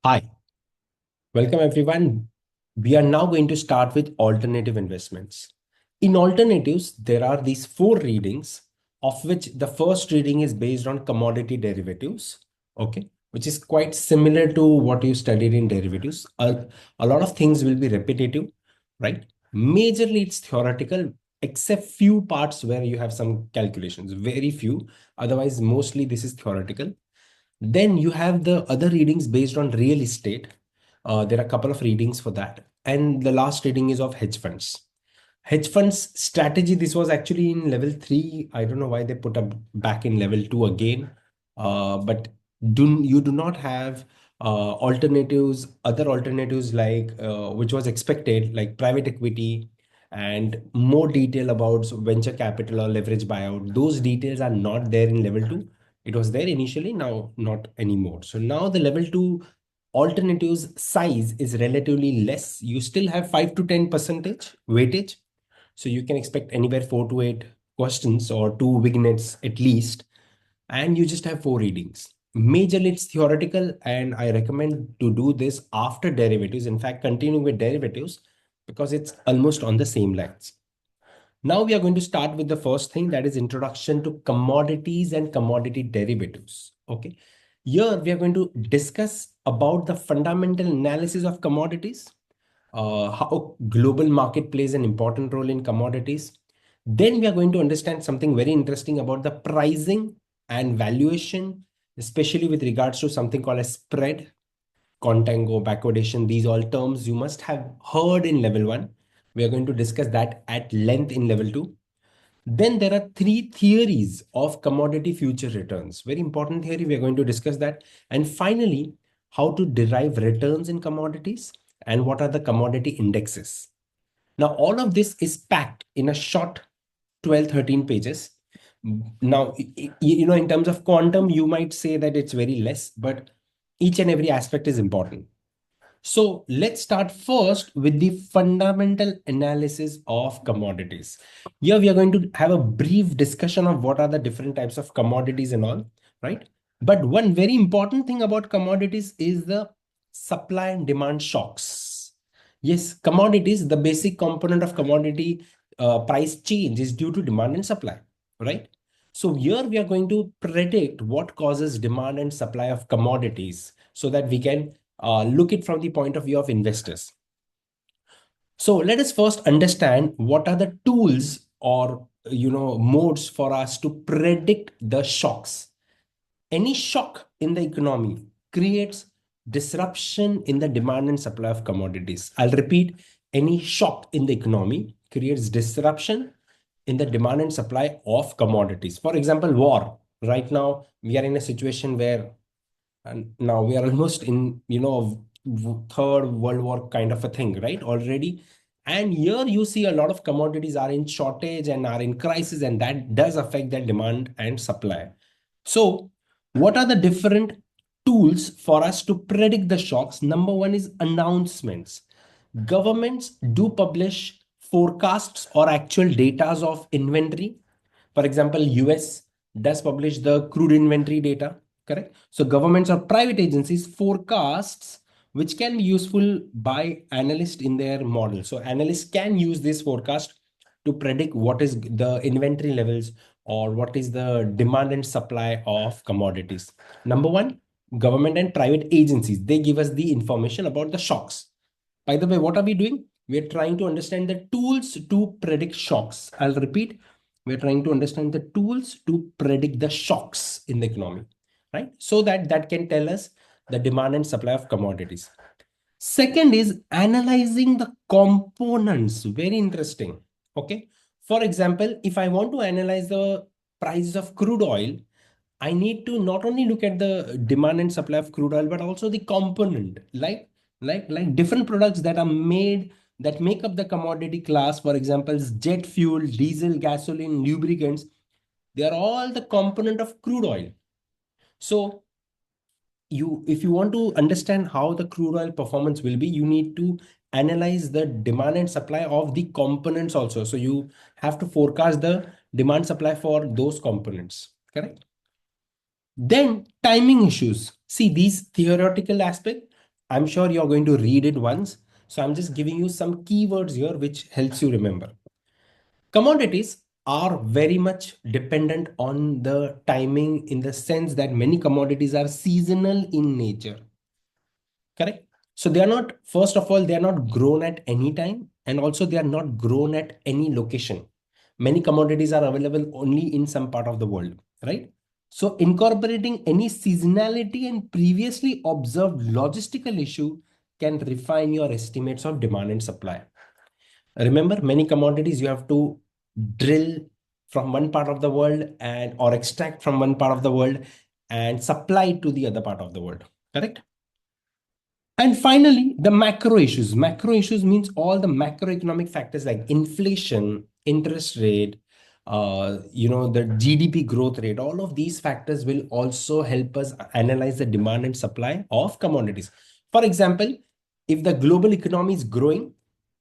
Hi, welcome everyone. We are now going to start with alternative investments. In alternatives, there are these four readings, of which the first reading is based on commodity derivatives, okay, which is quite similar to what you studied in derivatives. A lot of things will be repetitive, right? Majorly, it's theoretical, except few parts where you have some calculations, very few. Otherwise, mostly this is theoretical. Then you have the other readings based on real estate. There are a couple of readings for that. And the last reading is of hedge funds. Hedge funds strategy, this was actually in level three. I don't know why they put up back in level two again. But you do not have other alternatives like which was expected, like private equity and more detail about venture capital or leverage buyout. Those details are not there in level two. It was there initially, now not anymore. So now the level two alternatives size is relatively less. You still have 5 to 10 percentage weightage. So you can expect anywhere 4 to 8 questions or two vignettes at least. And you just have four readings. Majorly it's theoretical, and I recommend to do this after derivatives. In fact, continuing with derivatives because it's almost on the same lines. Now we are going to start with the first thing, that is introduction to commodities and commodity derivatives. Okay. Here we are going to discuss about the fundamental analysis of commodities, how global market plays an important role in commodities. Then we are going to understand something very interesting about the pricing and valuation, especially with regards to something called a spread, contango, backwardation. These all terms you must have heard in level one. We are going to discuss that at length in level two. Then there are three theories of commodity future returns. Very important theory. We are going to discuss that. And finally, how to derive returns in commodities and what are the commodity indexes. Now, all of this is packed in a short 12, 13 pages. Now, in terms of quantum, you might say that it's very less, but each and every aspect is important. So let's start first with the fundamental analysis of commodities. Here we are going to have a brief discussion of what are the different types of commodities and all, right? But one very important thing about commodities is the supply and demand shocks. Yes, commodities, the basic component of commodity price change is due to demand and supply, right? So here we are going to predict what causes demand and supply of commodities so that we can look it from the point of view of investors. So let us first understand what are the tools or modes for us to predict the shocks. Any shock in the economy creates disruption in the demand and supply of commodities. I'll repeat, any shock in the economy creates disruption in the demand and supply of commodities. For example, war. Right now, we are in a situation where, and now we are almost in third world war kind of a thing, right, already. And here you see a lot of commodities are in shortage and are in crisis, and that does affect their demand and supply. So what are the different tools for us to predict the shocks? Number one is announcements. Governments do publish forecasts or actual data of inventory. For example, US does publish the crude inventory data, correct? So governments or private agencies forecasts which can be useful by analysts in their model. So analysts can use this forecast to predict what is the inventory levels or what is the demand and supply of commodities. Number one, government and private agencies, they give us the information about the shocks. By the way, what are we doing? We are trying to understand the tools to predict shocks. I'll repeat, we are trying to understand the tools to predict the shocks in the economy, right? So that can tell us the demand and supply of commodities. Second is analyzing the components. Very interesting. Okay. For example, if I want to analyze the prices of crude oil, I need to not only look at the demand and supply of crude oil, but also the component, like different products that are made that make up the commodity class. For example, jet fuel, diesel, gasoline, lubricants. They are all the component of crude oil. So if you want to understand how the crude oil performance will be, you need to analyze the demand and supply of the components also. So you have to forecast the demand supply for those components, correct? Then timing issues. See, these theoretical aspect. I'm sure you're going to read it once. So I'm just giving you some keywords here which helps you remember. Commodities are very much dependent on the timing in the sense that many commodities are seasonal in nature. Correct? So they are not, first of all, they are not grown at any time, and also they are not grown at any location. Many commodities are available only in some part of the world, right? So incorporating any seasonality and previously observed logistical issue can refine your estimates of demand and supply. Remember, many commodities you have to drill from one part of the world and or extract from one part of the world and supply it to the other part of the world. Correct? And finally, the macro issues. Macro issues means all the macroeconomic factors like inflation, interest rate, the GDP growth rate. All of these factors will also help us analyze the demand and supply of commodities. For example, if the global economy is growing,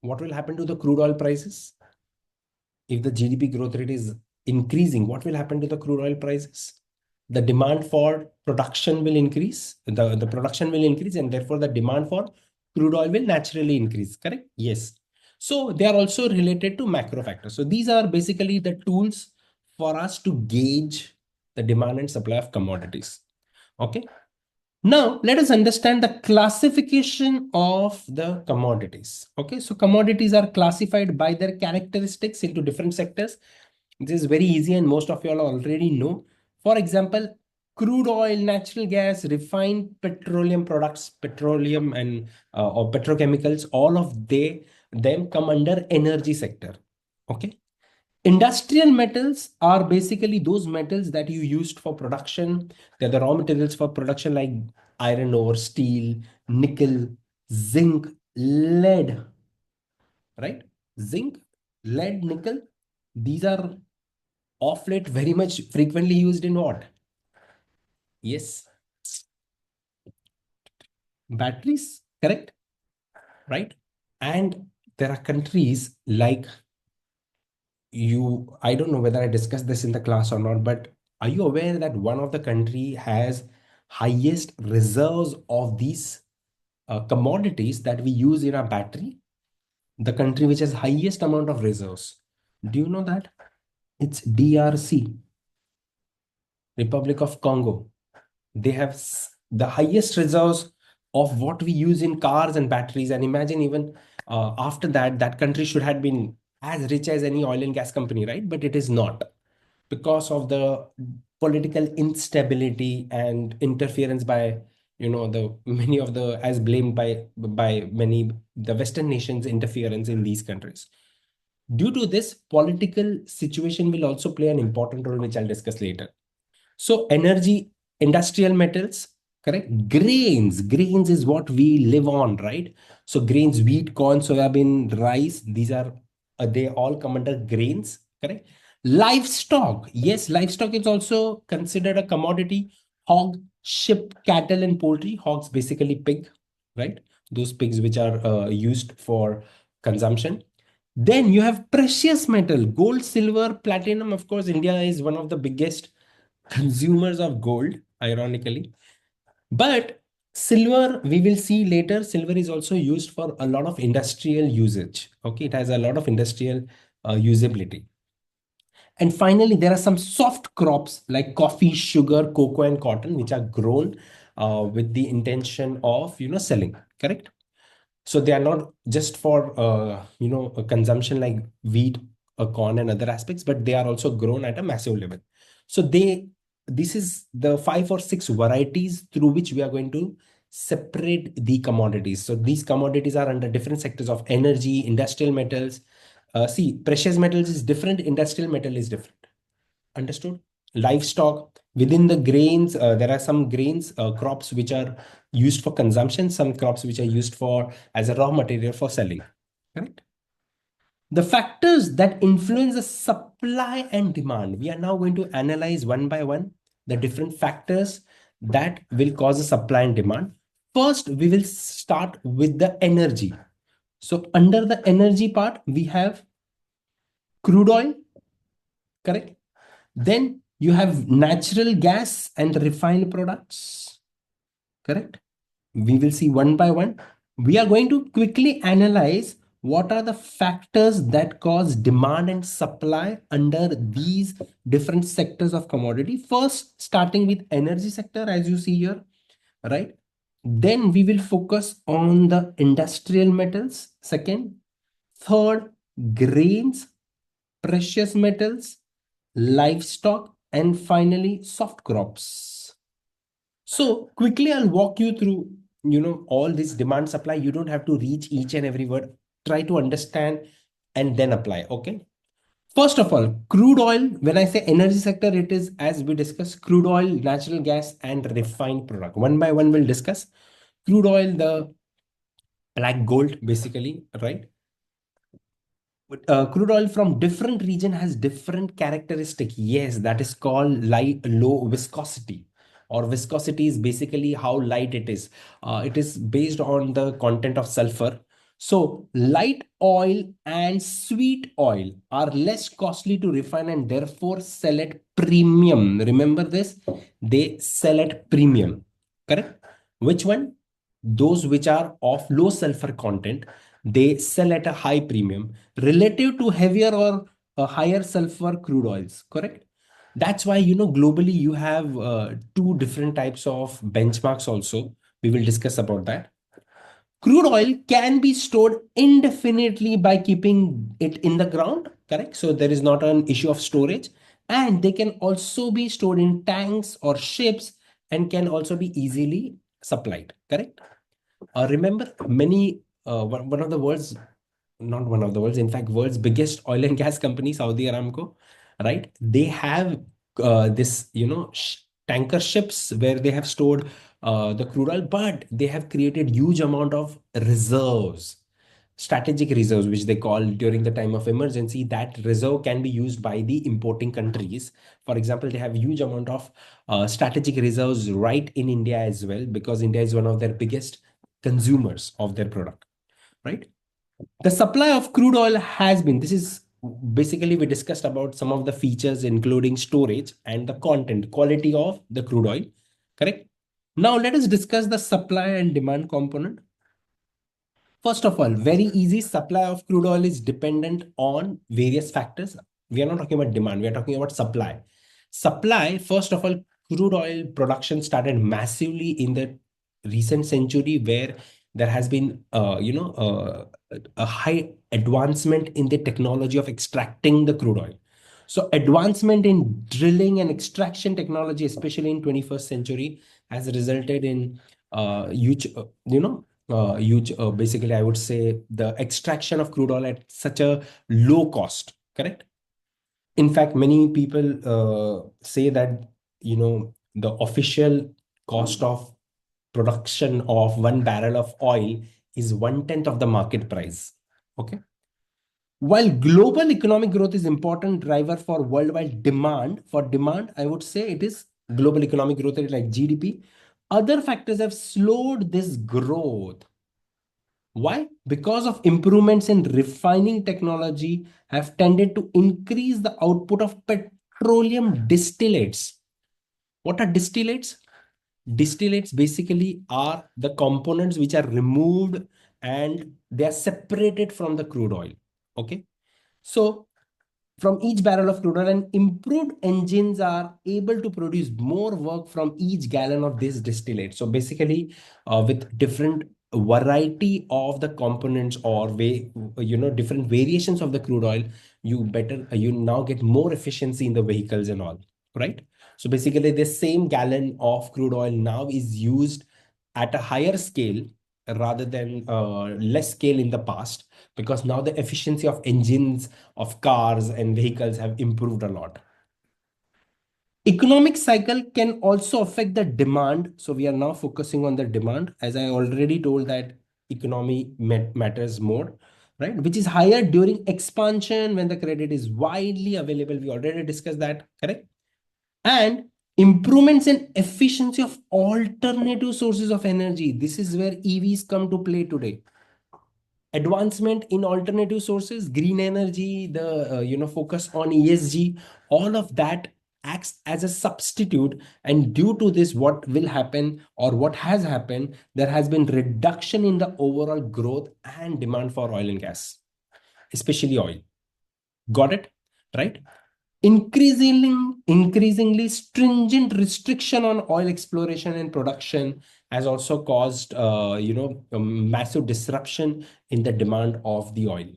what will happen to the crude oil prices? If the GDP growth rate is increasing, what will happen to the crude oil prices? The demand for production will increase, the production will increase, and therefore the demand for crude oil will naturally increase, correct? Yes. So they are also related to macro factors. So these are basically the tools for us to gauge the demand and supply of commodities. Okay. Now, let us understand the classification of the commodities. Okay, so commodities are classified by their characteristics into different sectors. This is very easy and most of you all already know. For example, crude oil, natural gas, refined petroleum products, petroleum and or petrochemicals, all of them come under energy sector. Okay. Industrial metals are basically those metals that you used for production. They're the raw materials for production like iron ore, steel, nickel, zinc, lead, right? Zinc, lead, nickel. These are of late very much frequently used in what? Yes, batteries, correct? Right? And there are countries like I don't know whether I discussed this in the class or not, but are you aware that one of the country has highest reserves of these commodities that we use in our battery? The country which has highest amount of reserves. Do you know that? It's DRC, Republic of Congo. They have the highest reserves of what we use in cars and batteries. And imagine even after that, that country should have been as rich as any oil and gas company, right? But it is not, because of the political instability and interference by the many of the as blamed by many the Western nations interference in these countries. Due to this, political situation will also play an important role, which I'll discuss later. So energy, industrial metals, correct? Grains is what we live on, right? So grains, wheat, corn, soybean, rice, these are they all come under grains, correct? Livestock, yes, livestock is also considered a commodity. Hog, sheep, cattle, and poultry. Hogs basically pig, right? Those pigs which are used for consumption. Then you have precious metal, gold, silver, platinum. Of course, India is one of the biggest consumers of gold, ironically. But silver, we will see later, silver is also used for a lot of industrial usage. Okay, it has a lot of industrial usability. And finally, there are some soft crops like coffee, sugar, cocoa, and cotton, which are grown with the intention of selling. Correct? So they are not just for a consumption like wheat, corn, and other aspects, but they are also grown at a massive level. So this is the 5 or 6 varieties through which we are going to separate the commodities. So these commodities are under different sectors of energy, industrial metals. See, precious metals is different, industrial metal is different. Understood? Livestock, within the grains, there are some grains, crops which are used for consumption, some crops which are used for as a raw material for selling. Correct? The factors that influence the supply and demand, we are now going to analyze one by one the different factors that will cause a supply and demand. First, we will start with the energy. So under the energy part, we have crude oil, correct? Then you have natural gas and refined products, correct? We will see one by one. We are going to quickly analyze what are the factors that cause demand and supply under these different sectors of commodity. First, starting with energy sector, as you see here, right? Then we will focus on the industrial metals. Second, third, grains, precious metals, livestock, and finally, soft crops. So quickly, I'll walk you through, all this demand supply. You don't have to reach each and every word. Try to understand and then apply. Okay. First of all, crude oil. When I say energy sector, it is, as we discussed, crude oil, natural gas, and refined product. One by one, we'll discuss crude oil, the black gold, basically, right? Crude oil from different region has different characteristic. Yes, that is called light low viscosity, or viscosity is basically how light it is. It is based on the content of sulfur. So light oil and sweet oil are less costly to refine and therefore sell at premium. Remember this, they sell at premium, correct? Which one? Those which are of low sulfur content, they sell at a high premium relative to heavier or higher sulfur crude oils, correct? That's why, globally you have two different types of benchmarks also. We will discuss about that. Crude oil can be stored indefinitely by keeping it in the ground, correct? So there is not an issue of storage. And they can also be stored in tanks or ships and can also be easily supplied, correct? Remember, many one of the world's, not one of the world's, in fact, world's biggest oil and gas company, Saudi Aramco, right? They have this, tanker ships where they have stored the crude oil, but they have created huge amount of reserves, strategic reserves, which they call during the time of emergency. That reserve can be used by the importing countries. For example, they have huge amount of strategic reserves right in India as well, because India is one of their biggest consumers of their product, right? The supply of crude oil has been, this is basically, we discussed about some of the features, including storage and the content, quality of the crude oil, correct? Now let us discuss the supply and demand component. First of all, very easy, supply of crude oil is dependent on various factors. We are not talking about demand, we are talking about supply. Supply, first of all, crude oil production started massively in the recent century, where there has been, a high advancement in the technology of extracting the crude oil. So advancement in drilling and extraction technology, especially in 21st century, has resulted in huge, huge, basically, I would say, the extraction of crude oil at such a low cost, correct? In fact, many people say that, the official cost of production of 1 barrel of oil is 1/10 of the market price. Okay. While global economic growth is important driver for worldwide demand, for demand, I would say it is global economic growth rate like GDP. Other factors have slowed this growth. Why? Because of improvements in refining technology have tended to increase the output of petroleum distillates. What are distillates? Distillates basically are the components which are removed and they are separated from the crude oil. Okay. So from each barrel of crude oil, and improved engines are able to produce more work from each gallon of this distillate. So basically, with different variety of the components, or different variations of the crude oil, you now get more efficiency in the vehicles and all, right? So basically, the same gallon of crude oil now is used at a higher scale rather than less scale in the past, because now the efficiency of engines of cars and vehicles have improved a lot. Economic cycle can also affect the demand. So we are now focusing on the demand. As I already told that economy matters more, right? Which is higher during expansion when the credit is widely available. We already discussed that, correct? And improvements in efficiency of alternative sources of energy. This is where EVs come to play today. Advancement in alternative sources, green energy, the focus on ESG, all of that acts as a substitute, and due to this, what will happen or what has happened, there has been reduction in the overall growth and demand for oil and gas, especially oil. Got it? Right? Increasingly stringent restriction on oil exploration and production has also caused, a massive disruption in the demand of the oil.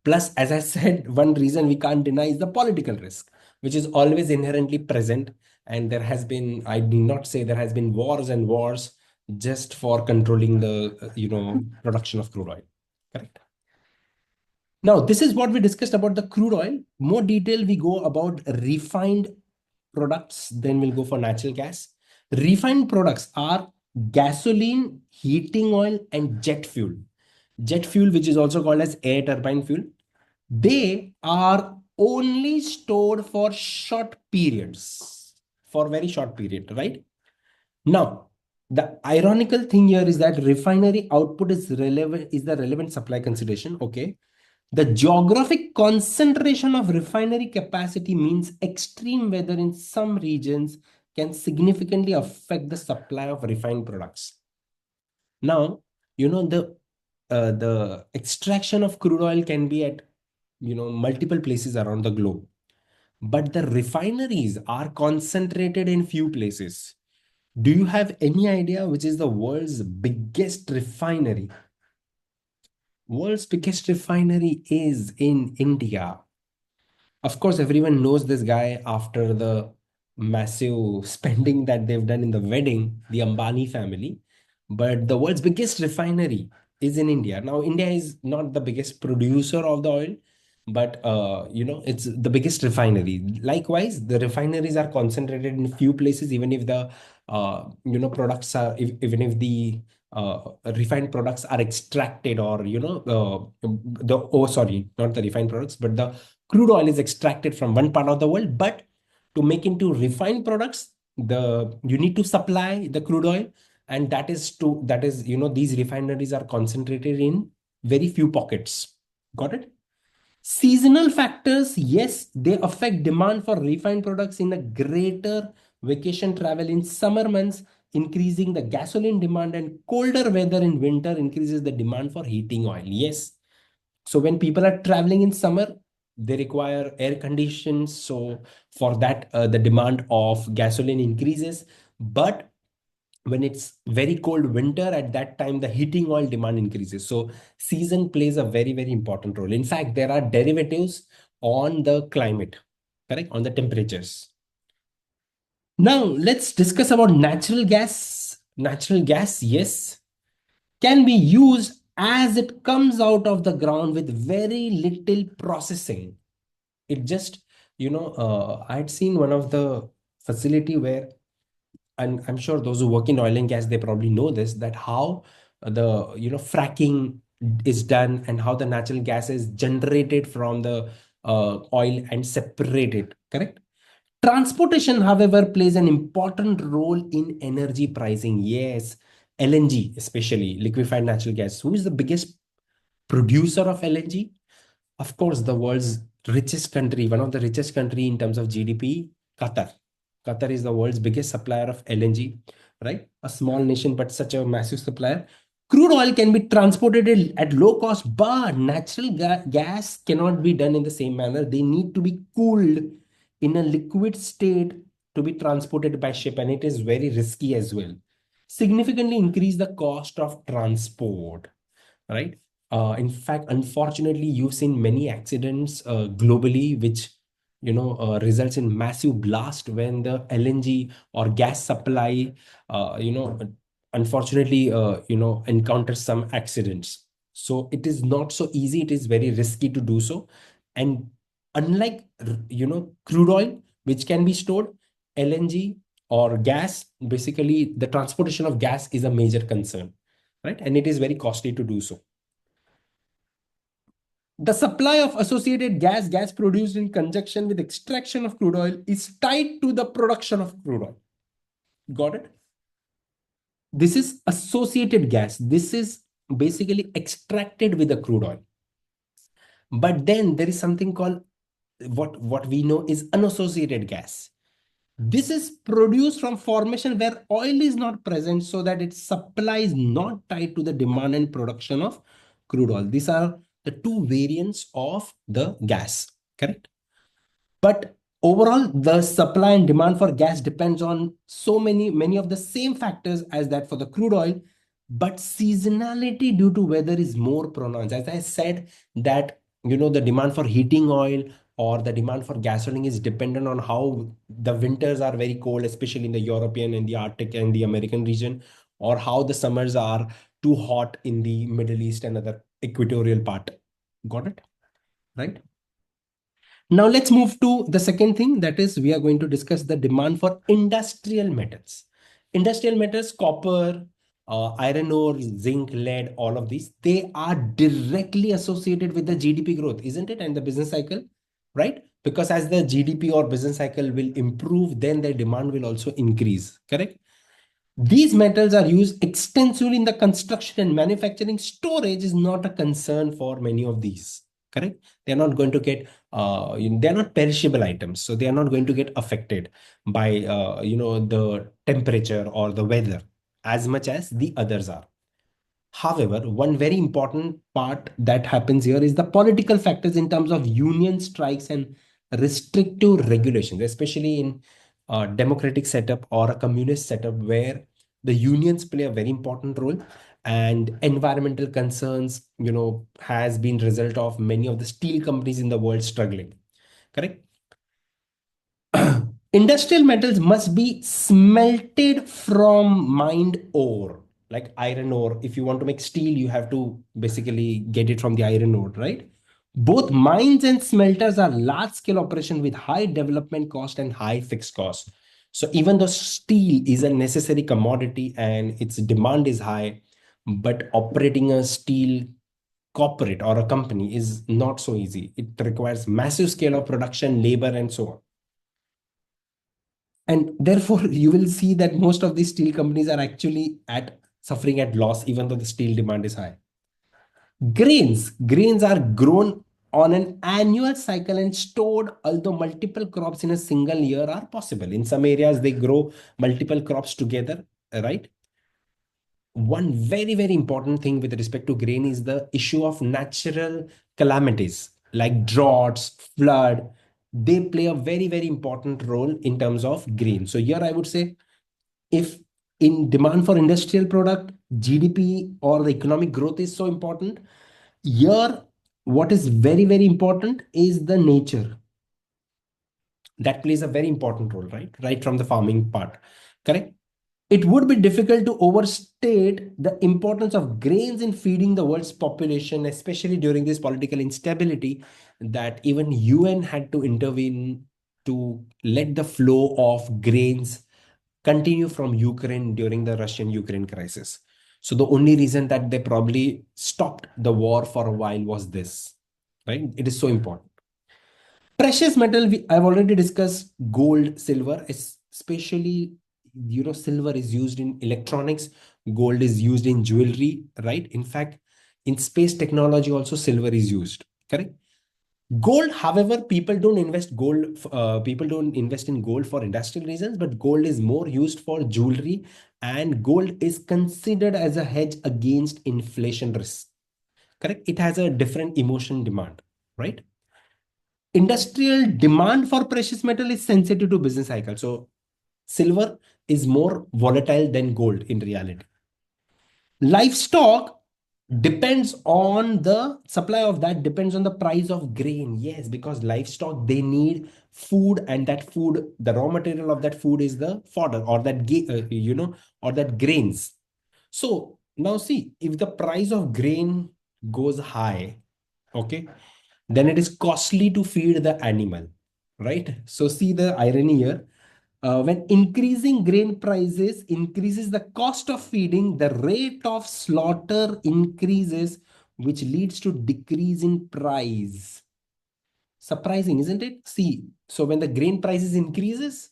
Plus, as I said, one reason we can't deny is the political risk, which is always inherently present. And there has been, I need not say there has been wars and wars just for controlling the, production of crude oil. Correct. Now, this is what we discussed about the crude oil. More detail we go about refined products, then we'll go for natural gas. Refined products are gasoline, heating oil, and jet fuel. Jet fuel, which is also called as air turbine fuel, they are only stored for short periods, for very short period, right? Now, the ironical thing here is that refinery output is relevant, is the relevant supply consideration. Okay. The geographic concentration of refinery capacity means extreme weather in some regions can significantly affect the supply of refined products. Now, the extraction of crude oil can be at multiple places around the globe, but the refineries are concentrated in few places. Do you have any idea which is the world's biggest refinery? World's biggest refinery is in India. Of course, everyone knows this guy after the massive spending that they've done in the wedding, the Ambani family. But the world's biggest refinery is in India. Now, India is not the biggest producer of the oil, but it's the biggest refinery. Likewise, the refineries are concentrated in few places, even if the products are, even if the refined products are extracted, or sorry, not the refined products, but the crude oil is extracted from one part of the world. But to make into refined products, you need to supply the crude oil, and that is these refineries are concentrated in very few pockets. Got it? Seasonal factors, yes, they affect demand for refined products in a greater vacation travel in summer months, increasing the gasoline demand, and colder weather in winter increases the demand for heating oil. Yes. So when people are traveling in summer, they require air conditions. So for that, the demand of gasoline increases. But when it's very cold winter, at that time the heating oil demand increases. So season plays a very, very important role. In fact, there are derivatives on the climate, correct, on the temperatures. Now let's discuss about natural gas. Natural gas, yes, can be used as it comes out of the ground with very little processing. It just, I had seen one of the facility where, and I'm sure those who work in oil and gas, they probably know this, that how the fracking is done, and how the natural gas is generated from the oil and separated. Correct. Transportation, however, plays an important role in energy pricing. Yes, LNG, especially liquefied natural gas. Who is the biggest producer of LNG? Of course, the world's richest country, one of the richest country in terms of GDP, Qatar. Qatar is the world's biggest supplier of LNG, right? A small nation, but such a massive supplier. Crude oil can be transported at low cost, but natural gas cannot be done in the same manner. They need to be cooled in a liquid state to be transported by ship, and it is very risky as well. Significantly increase the cost of transport, right? In fact, unfortunately, you've seen many accidents globally, which results in massive blast when the LNG or gas supply, unfortunately, encounters some accidents. So it is not so easy. It is very risky to do so, and unlike crude oil, which can be stored, LNG or gas, basically the transportation of gas is a major concern, right? And it is very costly to do so. The supply of associated gas produced in conjunction with extraction of crude oil, is tied to the production of crude oil. Got it? This is associated gas. This is basically extracted with the crude oil. But then there is something called what we know is unassociated gas. This is produced from formation where oil is not present, so that its supply is not tied to the demand and production of crude oil. These are the two variants of the gas, correct? But overall, the supply and demand for gas depends on so many of the same factors as that for the crude oil, but seasonality due to weather is more pronounced. As I said, that the demand for heating oil or the demand for gasoline is dependent on how the winters are very cold, especially in the European and the Arctic and the American region, or how the summers are too hot in the Middle East and other equatorial part. Got it? Right? Now let's move to the second thing, that is we are going to discuss the demand for industrial metals. Industrial metals, copper, iron ore, zinc, lead, all of these, they are directly associated with the GDP growth, isn't it? And the business cycle, right? Because as the GDP or business cycle will improve, then the demand will also increase, correct? These metals are used extensively in the construction and manufacturing. Storage is not a concern for many of these. Correct? They're not going to get, they're not perishable items, so they are not going to get affected by, the temperature or the weather as much as the others are. However, one very important part that happens here is the political factors in terms of union strikes and restrictive regulations, especially in a democratic setup or a communist setup where the unions play a very important role, and environmental concerns, has been result of many of the steel companies in the world struggling. Correct? Industrial metals must be smelted from mined ore, like iron ore. If you want to make steel, you have to basically get it from the iron ore, right? Both mines and smelters are large scale operation with high development cost and high fixed cost. So even though steel is a necessary commodity and its demand is high, but operating a steel corporate or a company is not so easy. It requires massive scale of production, labor, and so on. And therefore you will see that most of these steel companies are actually at suffering at loss, even though the steel demand is high. Grains are grown on an annual cycle and stored, although multiple crops in a single year are possible. In some areas they grow multiple crops together, right? One very important thing with respect to grain is the issue of natural calamities like droughts, flood. They play a very important role in terms of grain. So here I would say, if in demand for industrial product, GDP or the economic growth is so important, here what is very important is the nature. That plays a very important role, right from the farming part, correct? It would be difficult to overstate the importance of grains in feeding the world's population, especially during this political instability, that even UN had to intervene to let the flow of grains continue from Ukraine during the Russian-Ukraine crisis. So the only reason that they probably stopped the war for a while was this, right? It is so important. Precious metal, I've already discussed gold, silver, especially, silver is used in electronics, gold is used in jewelry, right? In fact, in space technology also silver is used, correct? Gold, however, people don't invest in gold for industrial reasons, but gold is more used for jewelry, and gold is considered as a hedge against inflation risk, correct? It has a different emotion demand, right? Industrial demand for precious metal is sensitive to business cycle. So silver is more volatile than gold in reality. Livestock depends on the supply of that, depends on the price of grain. Yes, because livestock, they need food, and that food, the raw material of that food is the fodder, or or that grains. So now see, if the price of grain goes high, okay, then it is costly to feed the animal, right? So see the irony here. When increasing grain prices increases the cost of feeding, the rate of slaughter increases, which leads to decrease in price. Surprising, isn't it? See, so when the grain prices increases,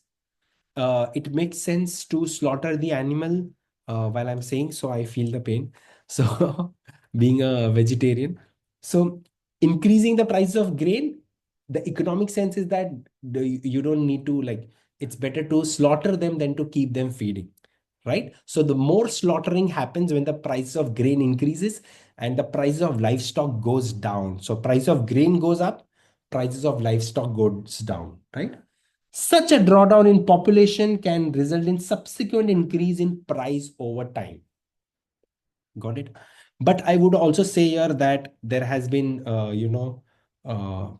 it makes sense to slaughter the animal, while I'm saying so, I feel the pain. So, being a vegetarian, so increasing the price of grain, The economic sense is that you don't need to like, it's better to slaughter them than to keep them feeding, right? So the more slaughtering happens when the price of grain increases and the price of livestock goes down. So price of grain goes up, prices of livestock goes down, right? Such a drawdown in population can result in subsequent increase in price over time. Got it? But I would also say here that there has been,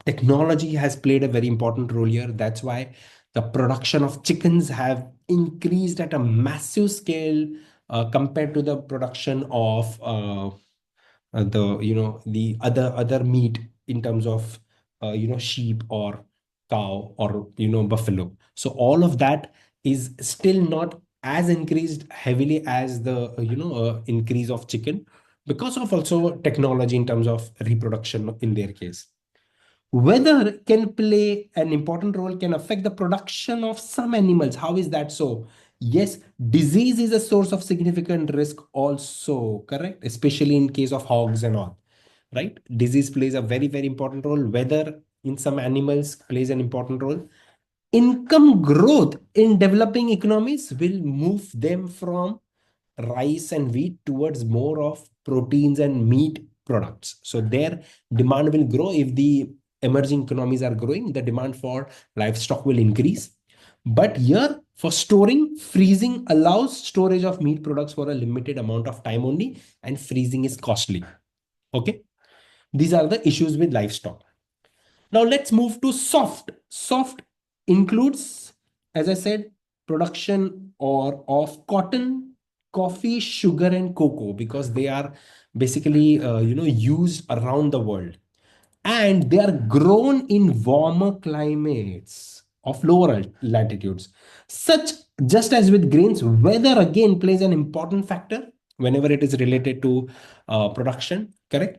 technology has played a very important role here. That's why the production of chickens have increased at a massive scale compared to the production of the other meat in terms of sheep or cow or buffalo. So all of that is still not as increased heavily as the increase of chicken, because of also technology in terms of reproduction in their case. Weather can play an important role, can affect the production of some animals. How is that so? Yes, disease is a source of significant risk also, correct? Especially in case of hogs and all, right? Disease plays a very, very important role. Weather in some animals plays an important role. Income growth in developing economies will move them from rice and wheat towards more of proteins and meat products. So their demand will grow. If the emerging economies are growing, the demand for livestock will increase. But here, for storing, freezing allows storage of meat products for a limited amount of time only, and freezing is costly. Okay, these are the issues with livestock. Now let's move to soft. Soft includes, as I said, production or of cotton, coffee, sugar, and cocoa, because they are basically used around the world, and they are grown in warmer climates of lower latitudes. Such, just as with grains, weather again plays an important factor whenever it is related to production. Correct.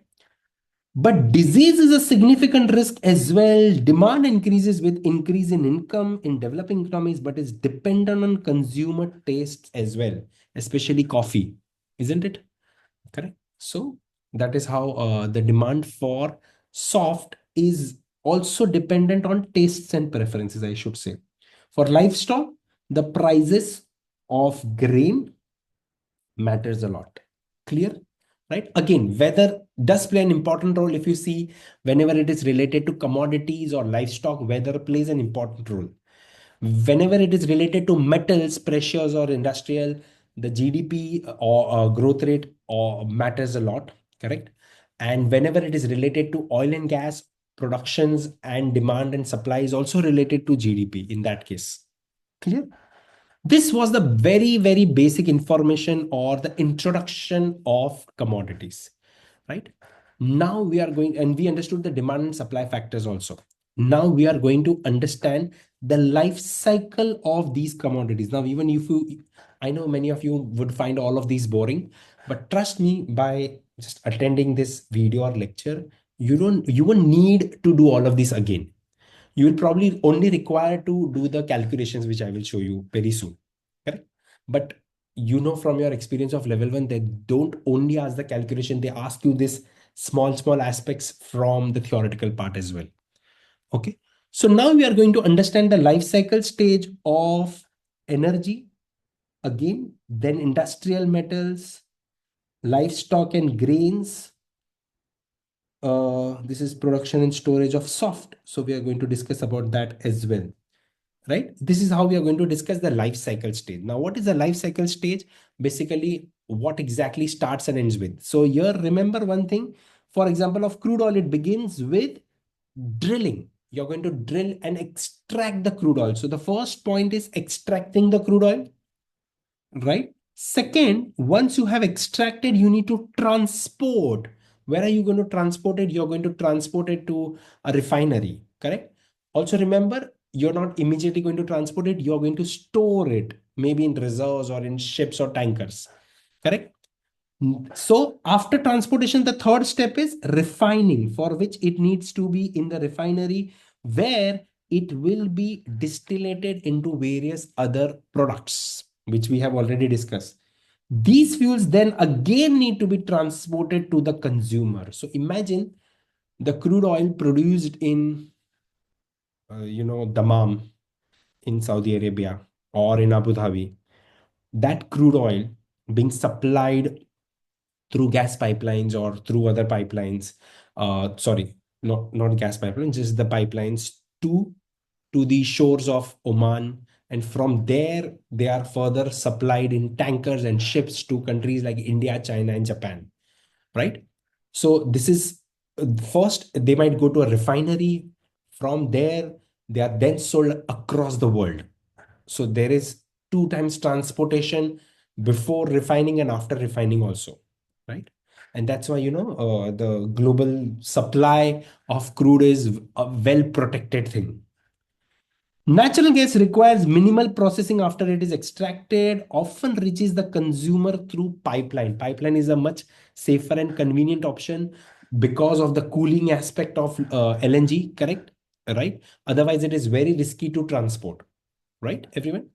But disease is a significant risk as well. Demand increases with increase in income in developing economies, but is dependent on consumer tastes as well, especially coffee, isn't it? Correct. So that is how the demand for soft is also dependent on tastes and preferences, I should say. For livestock, the prices of grain matters a lot. Clear? Right? Again, weather does play an important role. If you see, whenever it is related to commodities or livestock, weather plays an important role. Whenever it is related to metals, precious or industrial, the GDP or growth rate or matters a lot. Correct? And whenever it is related to oil and gas, productions and demand and supply is also related to GDP in that case. Clear? This was the very, very basic information or the introduction of commodities, right? Now we are going, and we understood the demand and supply factors also. Now we are going to understand the life cycle of these commodities. Now, even if you, I know many of you would find all of these boring, but trust me, by just attending this video or lecture, you won't need to do all of this again. You will probably only require to do the calculations, which I will show you very soon. Correct? But from your experience of level one, they don't only ask the calculation, they ask you this small aspects from the theoretical part as well. Okay. So now we are going to understand the life cycle stage of energy again, then industrial metals, livestock and grains. This is production and storage of soft. So we are going to discuss about that as well. Right? This is how we are going to discuss the life cycle stage. Now, what is the life cycle stage? Basically, what exactly starts and ends with. So here, remember one thing, for example, of crude oil, it begins with drilling. You're going to drill and extract the crude oil. So the first point is extracting the crude oil, right? Second, once you have extracted, you need to transport. Where are you going to transport it? You're going to transport it to a refinery, correct? Also remember, you're not immediately going to transport it. You're going to store it, maybe in reserves or in ships or tankers, correct? So after transportation, the third step is refining, for which it needs to be in the refinery where it will be distillated into various other products, which we have already discussed. These fuels then again need to be transported to the consumer. So imagine the crude oil produced in Dammam in Saudi Arabia or in Abu Dhabi, that crude oil being supplied through gas pipelines or through other pipelines, sorry, not gas pipelines, just the pipelines to the shores of Oman. And from there, they are further supplied in tankers and ships to countries like India, China, and Japan, right? So this is first, they might go to a refinery. From there, they are then sold across the world. So there is two times transportation before refining and after refining also, right? And that's why, the global supply of crude is a well protected thing. Natural gas requires minimal processing after it is extracted, often reaches the consumer through pipeline. Pipeline is a much safer and convenient option because of the cooling aspect of LNG, correct? Right? Otherwise, it is very risky to transport, right, everyone?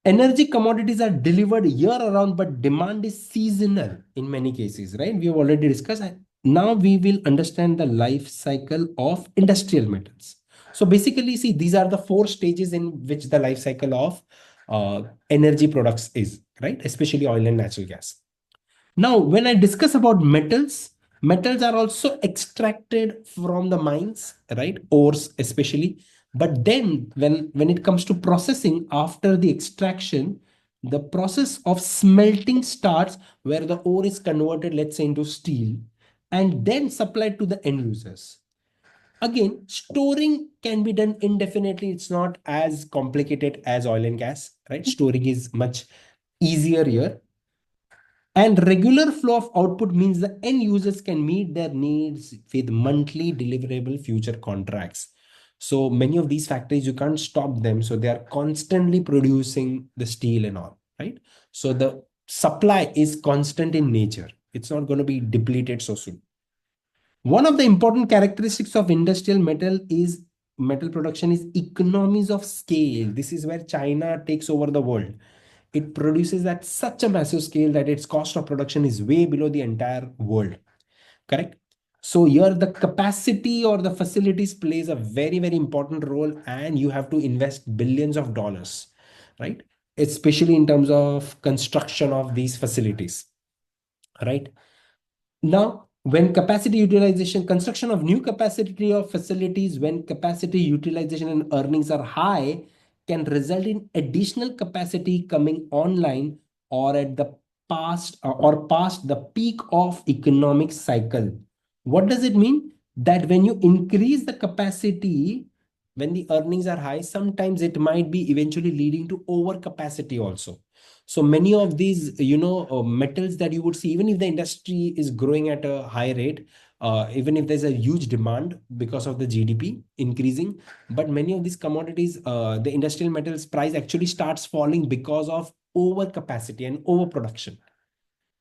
Energy commodities are delivered year around, but demand is seasonal in many cases, right? We have already discussed. Now we will understand the life cycle of industrial metals. So basically, see, these are the four stages in which the life cycle of energy products is, right? Especially oil and natural gas. Now, when I discuss about metals, metals are also extracted from the mines, right? Ores, especially. But then, when it comes to processing after the extraction, the process of smelting starts where the ore is converted, let's say, into steel and then supplied to the end users. Again, storing can be done indefinitely. It's not as complicated as oil and gas, right? Storing is much easier here, and regular flow of output means the end users can meet their needs with monthly deliverable future contracts. So many of these factories, you can't stop them. So they are constantly producing the steel and all, right? So the supply is constant in nature. It's not going to be depleted so soon. One of the important characteristics of industrial metal production is economies of scale. This is where China takes over the world. It produces at such a massive scale that its cost of production is way below the entire world. Correct? So here the capacity or the facilities plays a very, very important role, and you have to invest billions of dollars, right? Especially in terms of construction of these facilities, right? Now, when capacity utilization, construction of new capacity of facilities, when capacity utilization and earnings are high, can result in additional capacity coming online or at the past the peak of economic cycle. What does it mean? That when you increase the capacity, when the earnings are high, sometimes it might be eventually leading to overcapacity also. So many of these, metals that you would see, even if the industry is growing at a high rate, even if there's a huge demand because of the GDP increasing, but many of these commodities, the industrial metals price actually starts falling because of overcapacity and overproduction.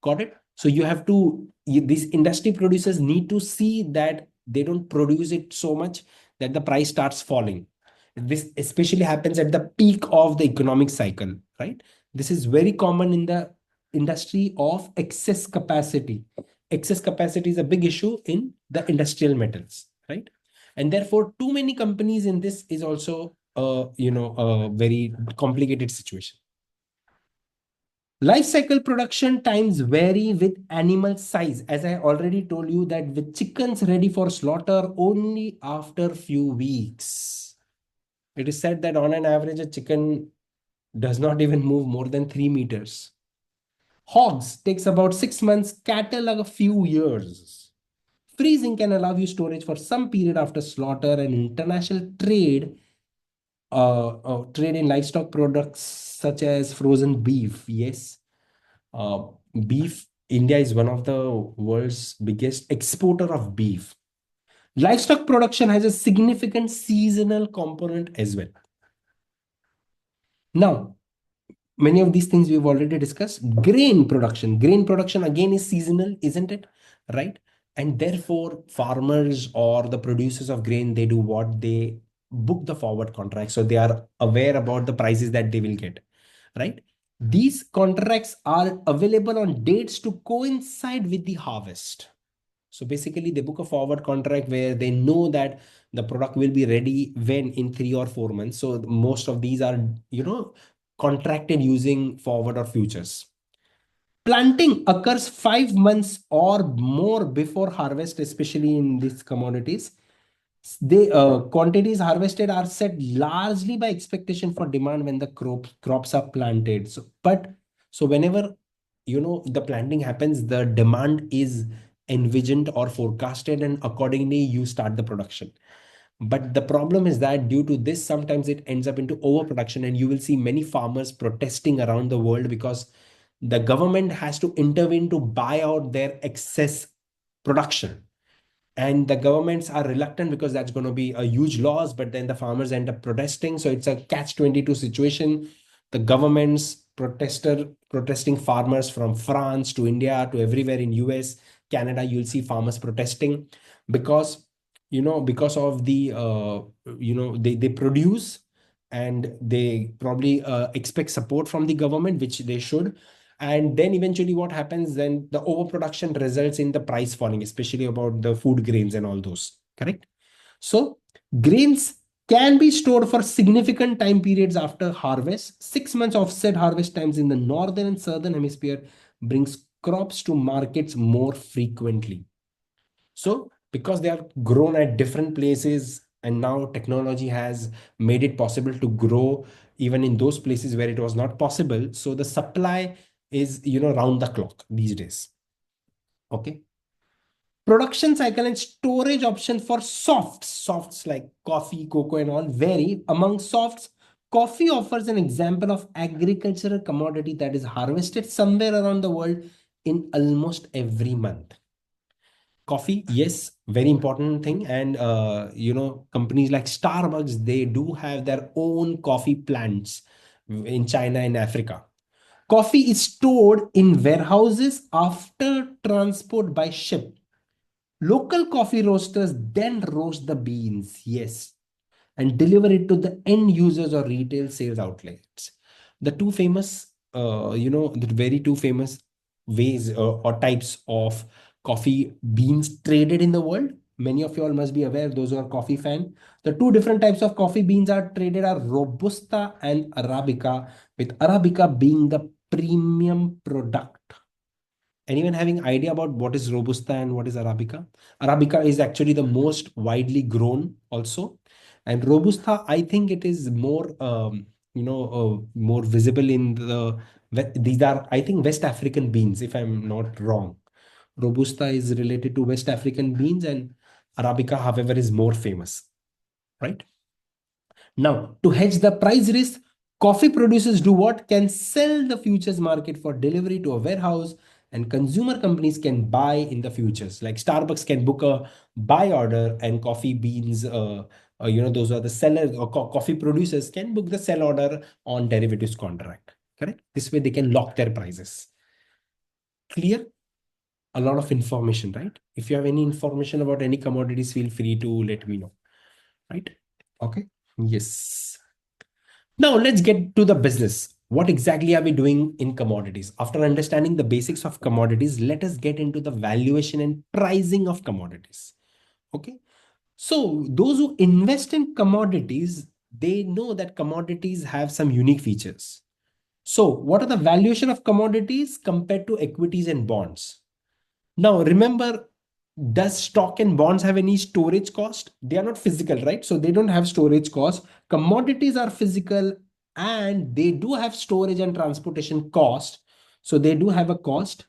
Got it? So you have to, these industry producers need to see that they don't produce it so much that the price starts falling. This especially happens at the peak of the economic cycle, right? This is very common in the industry of excess capacity. Excess capacity is a big issue in the industrial metals, right? And therefore, too many companies in this is also, a very complicated situation. Life cycle production times vary with animal size. As I already told you that with chickens ready for slaughter only after few weeks. It is said that on an average, a chicken does not even move more than 3 meters. Hogs takes about 6 months, cattle a few years. Freezing can allow you storage for some period after slaughter, and international trade in livestock products such as frozen beef. Yes, uh, beef, India is one of the world's biggest exporter of beef. Livestock production has a significant seasonal component as well. Now, many of these things we've already discussed. Grain production again is seasonal, isn't it? Right? And therefore, farmers or the producers of grain, they do what? They book the forward contract. So they are aware about the prices that they will get, right? These contracts are available on dates to coincide with the harvest. So basically, they book a forward contract where they know that the product will be ready when in 3 or 4 months. So most of these are, contracted using forward or futures. Planting occurs 5 months or more before harvest, especially in these commodities. The quantities harvested are set largely by expectation for demand when the crops are planted. So whenever the planting happens, the demand is envisioned or forecasted, and accordingly you start the production. But the problem is that due to this, sometimes it ends up into overproduction, and you will see many farmers protesting around the world because the government has to intervene to buy out their excess production, and the governments are reluctant because that's going to be a huge loss, but then the farmers end up protesting. So it's a catch 22 situation. The governments protesting farmers from France to India to everywhere in US, Canada, you'll see farmers protesting because because of the they produce, and they probably expect support from the government, which they should. And then eventually what happens, then the overproduction results in the price falling, especially about the food grains and all those, correct? So grains can be stored for significant time periods after harvest. 6 months offset harvest times in the northern and southern hemisphere brings crops to markets more frequently. So because they are grown at different places, and now technology has made it possible to grow even in those places where it was not possible, so the supply is round the clock these days. Okay. Production cycle and storage option for softs like coffee, cocoa and all vary. Among softs, coffee offers an example of agricultural commodity that is harvested somewhere around the world in almost every month. Coffee, yes, very important thing. And companies like Starbucks, they do have their own coffee plants in China and Africa. Coffee is stored in warehouses after transport by ship. Local coffee roasters then roast the beans, yes, and deliver it to the end users or retail sales outlets. The two famous, the very two famous ways or types of coffee beans traded in the world. Many of you all must be aware, those who are coffee fan. The two different types of coffee beans are traded are Robusta and Arabica, with Arabica being the premium product. Anyone having idea about what is Robusta and what is Arabica? Arabica is actually the most widely grown also. And Robusta, I think it is more, more visible in these are, I think, West African beans, if I'm not wrong. Robusta is related to West African beans, and Arabica, however, is more famous, right? Now, to hedge the price risk, coffee producers do what? Can sell the futures market for delivery to a warehouse, and consumer companies can buy in the futures. Like Starbucks can book a buy order, and coffee beans, those are the sellers or coffee producers can book the sell order on derivatives contract. Correct? This way they can lock their prices. Clear? A lot of information, right? If you have any information about any commodities, feel free to let me know. Right? Okay. Yes. Now let's get to the business. What exactly are we doing in commodities? After understanding the basics of commodities, let us get into the valuation and pricing of commodities. Okay. So those who invest in commodities, they know that commodities have some unique features. So what are the valuation of commodities compared to equities and bonds? Now, remember, does stock and bonds have any storage cost? They are not physical, right? So they don't have storage cost. Commodities are physical, and they do have storage and transportation cost. So they do have a cost.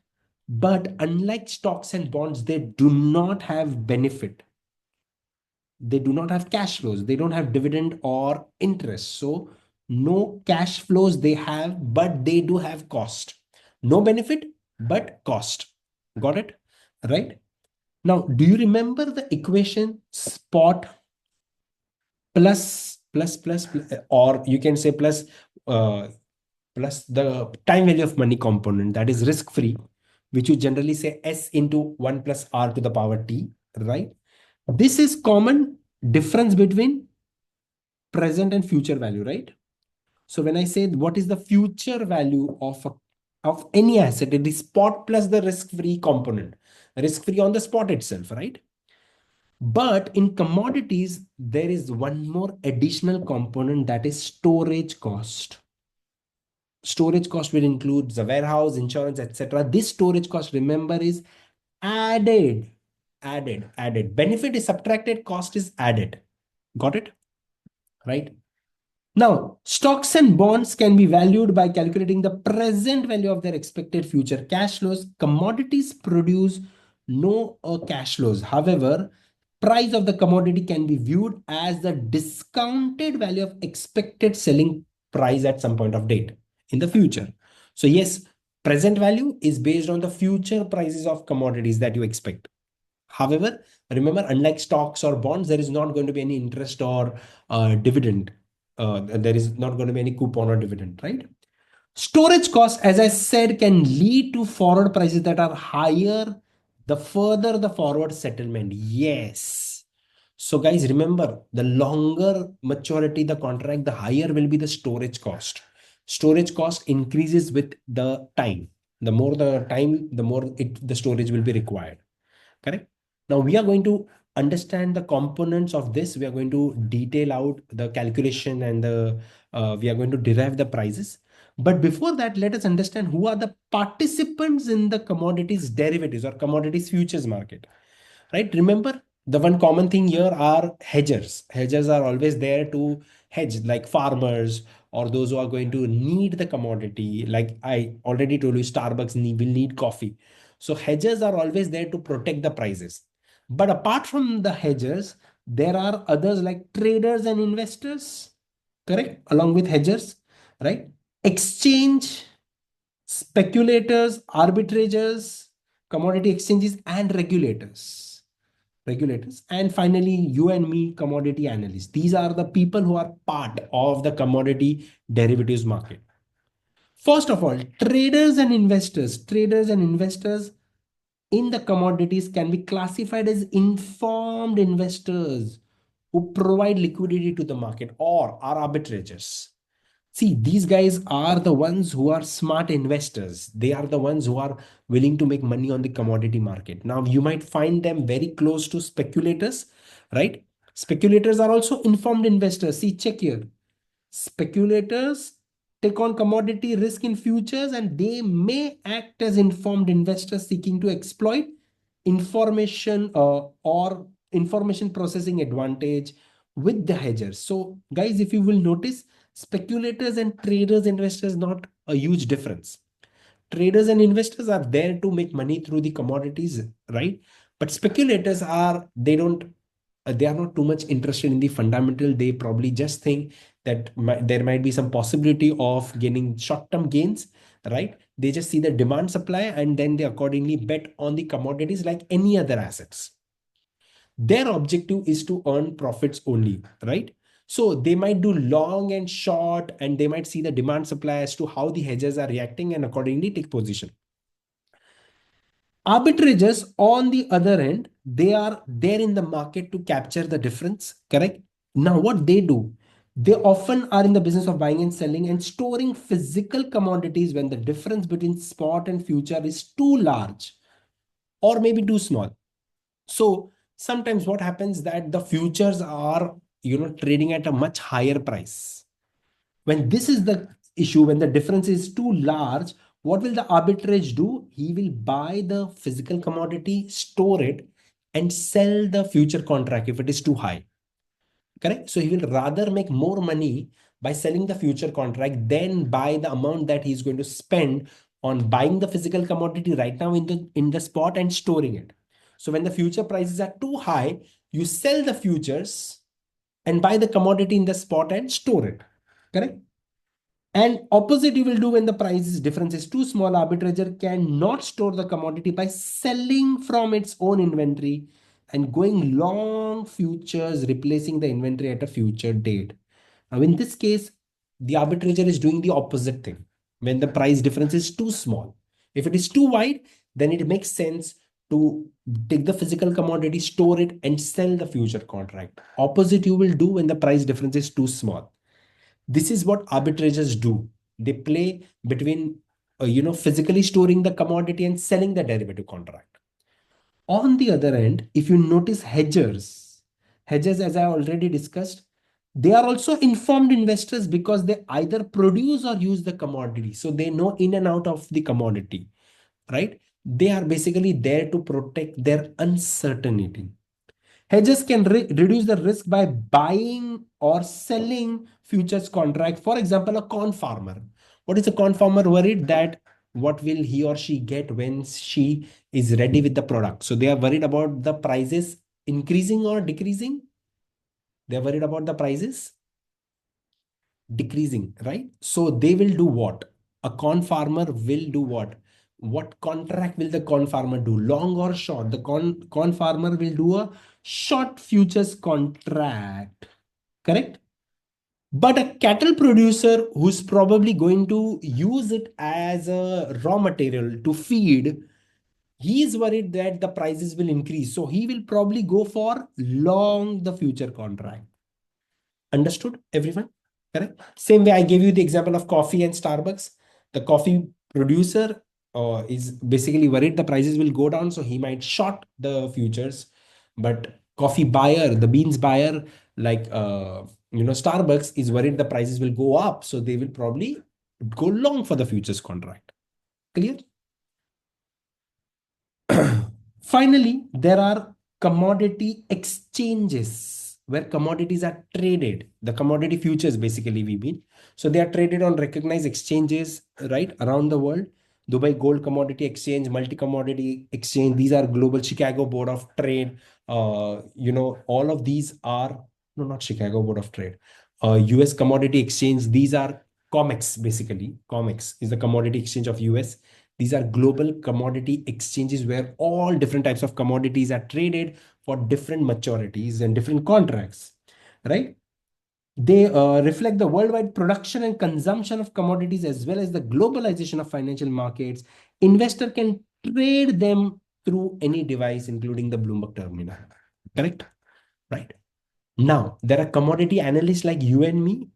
But unlike stocks and bonds, they do not have benefit. They do not have cash flows. They don't have dividend or interest. So no cash flows they have, but they do have cost. No benefit, but cost. Got it? Right? Now, do you remember the equation spot plus, or you can say uh, plus the time value of money component, that is risk free, which you generally say S into 1 plus R to the power T, right? This is common difference between present and future value, right? So when I say what is the future value of any asset, it is spot plus the risk free component. risk-free on the spot itself, right? But in commodities, there is one more additional component, that is storage cost. Storage cost will include the warehouse, insurance, etc. This storage cost, remember, is added. Added. Benefit is subtracted, cost is added. Got it? Right? Now, stocks and bonds can be valued by calculating the present value of their expected future cash flows. Commodities produce no cash flows. However, price of the commodity can be viewed as the discounted value of expected selling price at some point of date in the future. So yes, present value is based on the future prices of commodities that you expect. However, remember, unlike stocks or bonds, there is not going to be any interest or dividend. There is not going to be any coupon or dividend, right? Storage costs, as I said, can lead to forward prices that are higher the further the forward settlement. Yes. So, guys, remember, the longer maturity the contract, the higher will be the storage cost. Storage cost increases with the time. The more the time, the more the storage will be required. Correct? Now we are going to understand the components of this. We are going to detail out the calculation and we are going to derive the prices. But before that, let us understand who are the participants in the commodities derivatives or commodities futures market. Right? Remember, the one common thing here are hedgers. Hedgers are always there to hedge, like farmers or those who are going to need the commodity. Like I already told you, Starbucks will need coffee. So hedgers are always there to protect the prices. But apart from the hedgers, there are others like traders and investors, correct? Along with hedgers, right? Exchange, speculators, arbitrators, commodity exchanges, and regulators, and finally you and me, commodity analysts. These are the people who are part of the commodity derivatives market. First of all, traders and investors in the commodities can be classified as informed investors who provide liquidity to the market, or are arbitrators. See, these guys are the ones who are smart investors. They are the ones who are willing to make money on the commodity market. Now, you might find them very close to speculators, right? Speculators are also informed investors. See, check here. Speculators take on commodity risk in futures, and they may act as informed investors seeking to exploit information or information processing advantage with the hedgers. So, guys, if you will notice, speculators and traders, investors, not a huge difference. Traders and investors are there to make money through the commodities, right? But speculators are, they are not too much interested in the fundamental. They probably just think that there might be some possibility of gaining short-term gains, right? They just see the demand supply and then they accordingly bet on the commodities like any other assets. Their objective is to earn profits only, right? So they might do long and short, and they might see the demand supply as to how the hedges are reacting and accordingly take position. Arbitrageurs, on the other end, they are there in the market to capture the difference, correct? Now, what they do, they often are in the business of buying and selling and storing physical commodities when the difference between spot and future is too large or maybe too small. So sometimes what happens that the futures are, trading at a much higher price. When this is the issue, when the difference is too large, what will the arbitrage do? He will buy the physical commodity, store it, and sell the future contract if it is too high. Correct? So he will rather make more money by selling the future contract than buy the amount that he's going to spend on buying the physical commodity right now in the spot and storing it. So when the future prices are too high, you sell the futures and buy the commodity in the spot and store it. Correct? And opposite you will do when the price difference is too small. Arbitrager cannot store the commodity by selling from its own inventory and going long futures, replacing the inventory at a future date. Now, in this case, the arbitrager is doing the opposite thing when the price difference is too small. If it is too wide, then it makes sense to take the physical commodity, store it, and sell the future contract. Opposite you will do when the price difference is too small. This is what arbitrageurs do. They play between physically storing the commodity and selling the derivative contract. On the other end, if you notice hedgers, as I already discussed, they are also informed investors because they either produce or use the commodity. So they know in and out of the commodity, right? They are basically there to protect their uncertainty. Hedges can reduce the risk by buying or selling futures contract. For example, a corn farmer. What is a corn farmer worried that what will he or she get when she is ready with the product? So they are worried about the prices increasing or decreasing. They are worried about the prices decreasing, right? So they will do what? A corn farmer will do what? What contract will the corn farmer do? Long or short? The corn farmer will do a short futures contract, correct? But a cattle producer who's probably going to use it as a raw material to feed, he is worried that the prices will increase. So he will probably go for long the future contract. Understood, everyone? Correct. Same way I gave you the example of coffee and Starbucks. The coffee producer is basically worried the prices will go down, so he might short the futures. But coffee buyer, the beans buyer, like Starbucks, is worried the prices will go up, so they will probably go long for the futures contract. Clear? Finally, there are commodity exchanges where commodities are traded. The commodity futures, basically, we mean. So they are traded on recognized exchanges, right, around the world. Dubai Gold Commodity Exchange, Multi Commodity Exchange. These are global. Chicago Board of Trade. All of these are no, not Chicago Board of Trade. U.S. Commodity Exchange. These are COMEX, basically. COMEX is the commodity exchange of US. These are global commodity exchanges where all different types of commodities are traded for different maturities and different contracts, right? They reflect the worldwide production and consumption of commodities as well as the globalization of financial markets. Investor can trade them through any device, including the Bloomberg terminal. Correct? Right. Now, there are commodity analysts like you and me.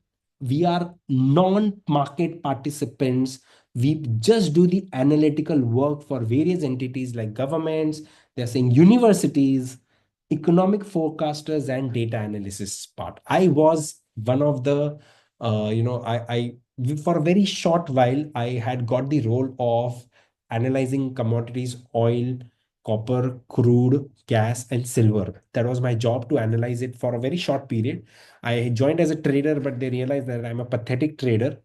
We are non-market participants. We just do the analytical work for various entities like governments, they're saying universities, economic forecasters, and data analysis part. I was one of the, for a very short while, I had got the role of analyzing commodities, oil, copper, crude, gas, and silver. That was my job to analyze it for a very short period. I joined as a trader, but they realized that I'm a pathetic trader,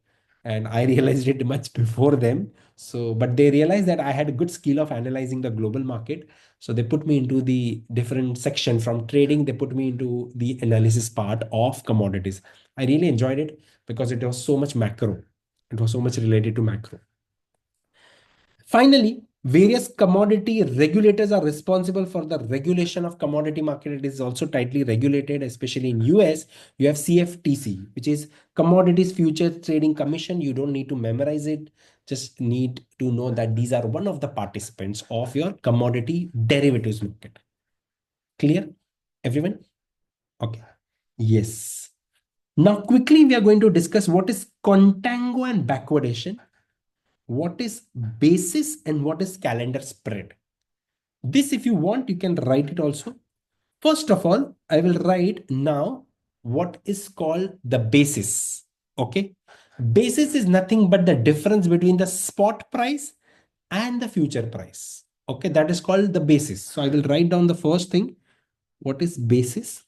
and I realized it much before them. So, but they realized that I had a good skill of analyzing the global market. So they put me into the different section from trading. They put me into the analysis part of commodities. I really enjoyed it because it was so much macro. It was so much related to macro. Finally, various commodity regulators are responsible for the regulation of commodity market. It is also tightly regulated, especially in US. You have CFTC, which is Commodities Futures Trading Commission. You don't need to memorize it. Just need to know that these are one of the participants of your commodity derivatives market. Clear, everyone? Okay. Yes. Now, quickly, we are going to discuss what is contango and backwardation, what is basis, and what is calendar spread. This, if you want, you can write it also. First of all, I will write now what is called the basis. Okay. Basis is nothing but the difference between the spot price and the future price. Okay. That is called the basis. So I will write down the first thing. What is basis?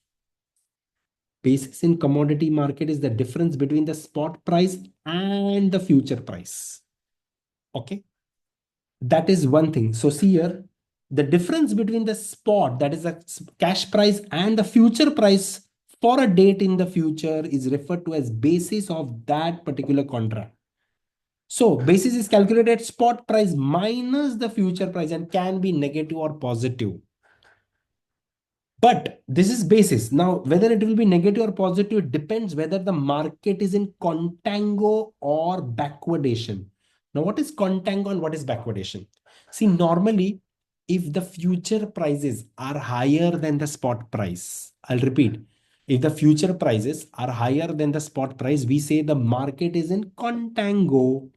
Basis in commodity market is the difference between the spot price and the future price. Okay. That is one thing. So see here, the difference between the spot, that is the cash price, and the future price for a date in the future is referred to as basis of that particular contract. So basis is calculated spot price minus the future price and can be negative or positive. But this is basis. Now, whether it will be negative or positive, it depends whether the market is in contango or backwardation. Now, what is contango and what is backwardation? See, normally, if the future prices are higher than the spot price, I'll repeat, if the future prices are higher than the spot price, we say the market is in contango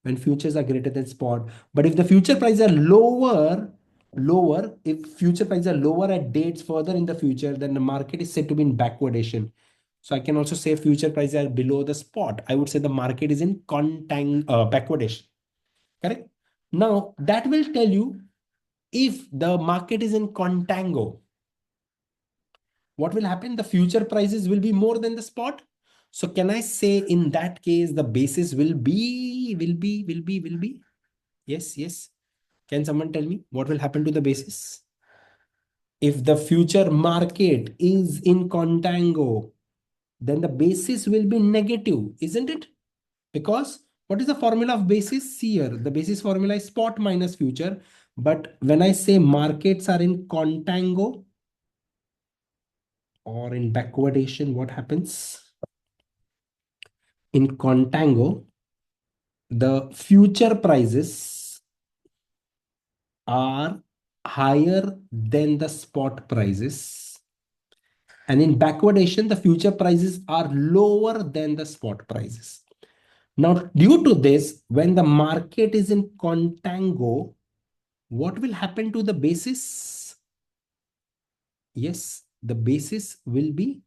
when futures are greater than spot. But if the future prices are lower lower, if future prices are lower at dates further in the future, then the market is said to be in backwardation. So I can also say future prices are below the spot. I would say the market is in backwardation. Correct? Now that will tell you if the market is in contango, what will happen? The future prices will be more than the spot. So can I say in that case the basis will be? Yes, yes. Can someone tell me what will happen to the basis? If the future market is in contango, then the basis will be negative, isn't it? Because what is the formula of basis? See here, the basis formula is spot minus future. But when I say markets are in contango or in backwardation, what happens? In contango, the future prices are higher than the spot prices. And in backwardation, the future prices are lower than the spot prices. Now, due to this, when the market is in contango, what will happen to the basis? Yes, the basis will be,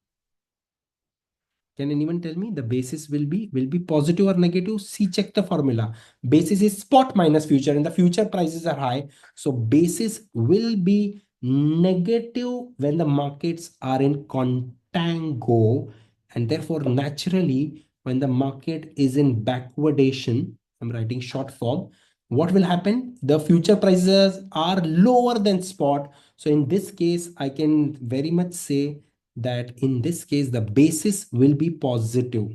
can anyone tell me the basis will be positive or negative? See, check the formula. Basis is spot minus future and the future prices are high. So basis will be negative when the markets are in contango, and therefore naturally when the market is in backwardation, I'm writing short form, what will happen? The future prices are lower than spot. So in this case, I can very much say that in this case, the basis will be positive.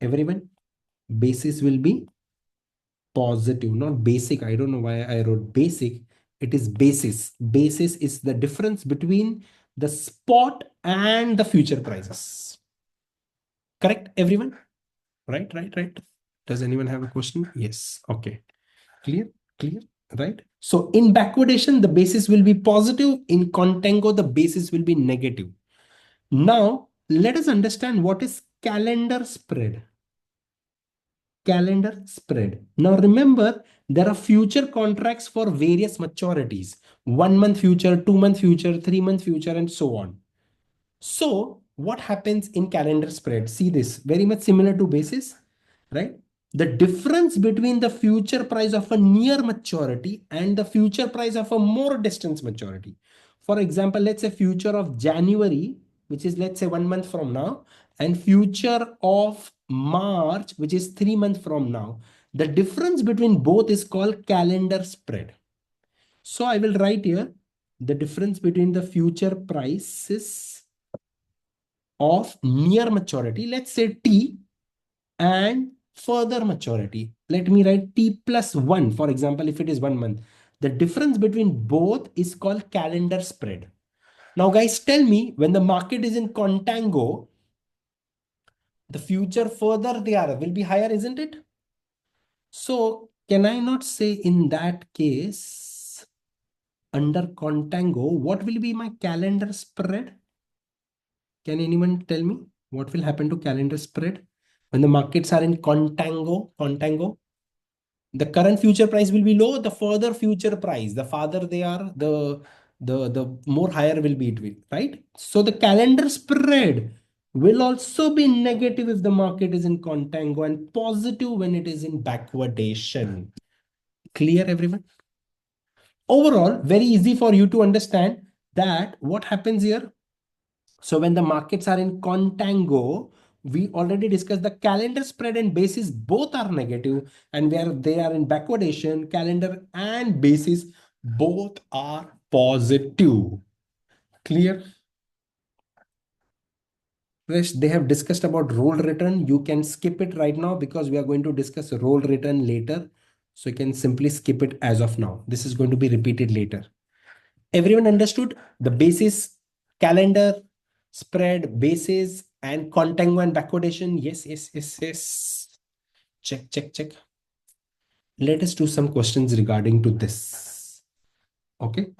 Everyone, basis will be positive, not basic. I don't know why I wrote basic. It is basis. Basis is the difference between the spot and the future prices. Correct, everyone? Right, right, right. Does anyone have a question? Yes. Okay. Clear, clear, right? So in backwardation, the basis will be positive. In contango, the basis will be negative. Now, let us understand what is calendar spread. Calendar spread. Now, remember, there are future contracts for various maturities: 1 month future, 2 month future, 3 month future, and so on. So, what happens in calendar spread? See this, very much similar to basis, right? The difference between the future price of a near maturity and the future price of a more distant maturity. For example, let's say future of January, which is let's say 1 month from now, and future of March, which is 3 months from now. The difference between both is called calendar spread. So I will write here the difference between the future prices of near maturity, let's say T, and further maturity. Let me write T plus 1, for example, if it is 1 month. The difference between both is called calendar spread. Now, guys, tell me, when the market is in contango, the future further they are will be higher, isn't it? So, can I not say in that case, under contango, what will be my calendar spread? Can anyone tell me what will happen to calendar spread when the markets are in contango? Contango. The current future price will be low. The further future price, the farther they are, the more higher will be it will, right? So the calendar spread will also be negative if the market is in contango and positive when it is in backwardation. Clear, everyone? Overall, very easy for you to understand that what happens here. So when the markets are in contango, we already discussed the calendar spread and basis both are negative, and where they are in backwardation, calendar and basis both are positive. Clear? Rest, they have discussed about roll return. You can skip it right now because we are going to discuss roll return later. So you can simply skip it as of now. This is going to be repeated later. Everyone understood the basis, calendar, spread, basis, and contango and backwardation? Yes, yes, yes, yes. Check, check, check. Let us do some questions regarding to this. Okay.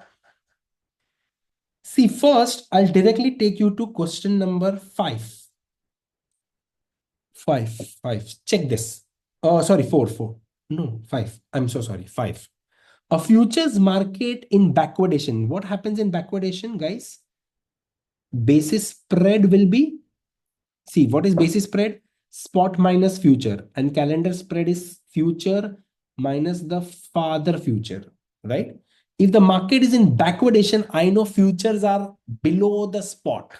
See, first, I'll directly take you to question number 5. 5, 5. Check this. Oh, sorry, 4, 4. No, 5. I'm so sorry, 5. A futures market in backwardation. What happens in backwardation, guys? Basis spread will be, see, what is basis spread? Spot minus future, and calendar spread is future minus the farther future, right? If the market is in backwardation, I know futures are below the spot.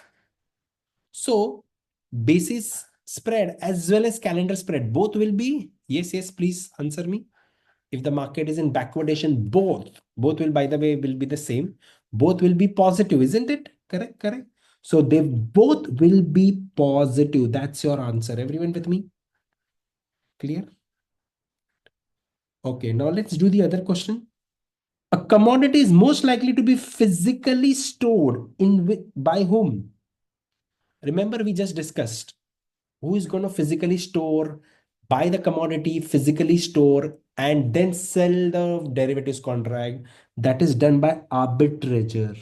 So basis spread as well as calendar spread, both will be, yes, yes, please answer me. If the market is in backwardation, both will, by the way, will be the same. Both will be positive, isn't it? Correct, correct. So they both will be positive. That's your answer. Everyone with me? Clear? Okay, now let's do the other question. A commodity is most likely to be physically stored in by whom? Remember, we just discussed who is going to physically store, buy the commodity, physically store, and then sell the derivatives contract. That is done by arbitrator.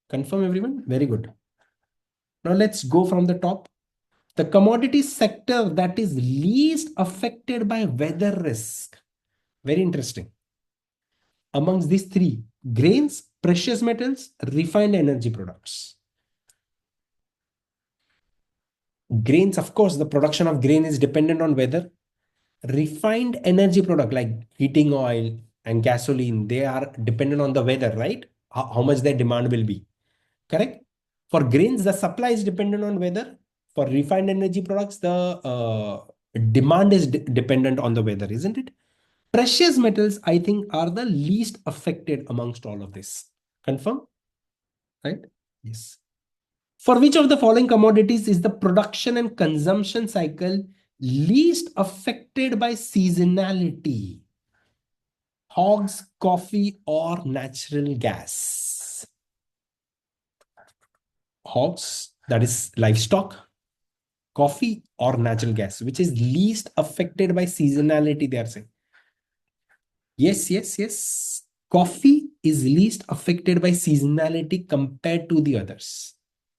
Confirm, everyone? Very good. Now let's go from the top. The commodity sector that is least affected by weather risk. Very interesting. Amongst these three: grains, precious metals, refined energy products. Grains, of course, the production of grain is dependent on weather. Refined energy product like heating oil and gasoline, they are dependent on the weather, right? How much their demand will be. Correct? For grains, the supply is dependent on weather. For refined energy products, the demand is dependent on the weather, isn't it? Precious metals, I think, are the least affected amongst all of this. Confirm? Right? Yes. For which of the following commodities is the production and consumption cycle least affected by seasonality? Hogs, coffee, or natural gas? Hogs, that is livestock, coffee, or natural gas, which is least affected by seasonality, they are saying. Yes, yes, yes. Coffee is least affected by seasonality compared to the others.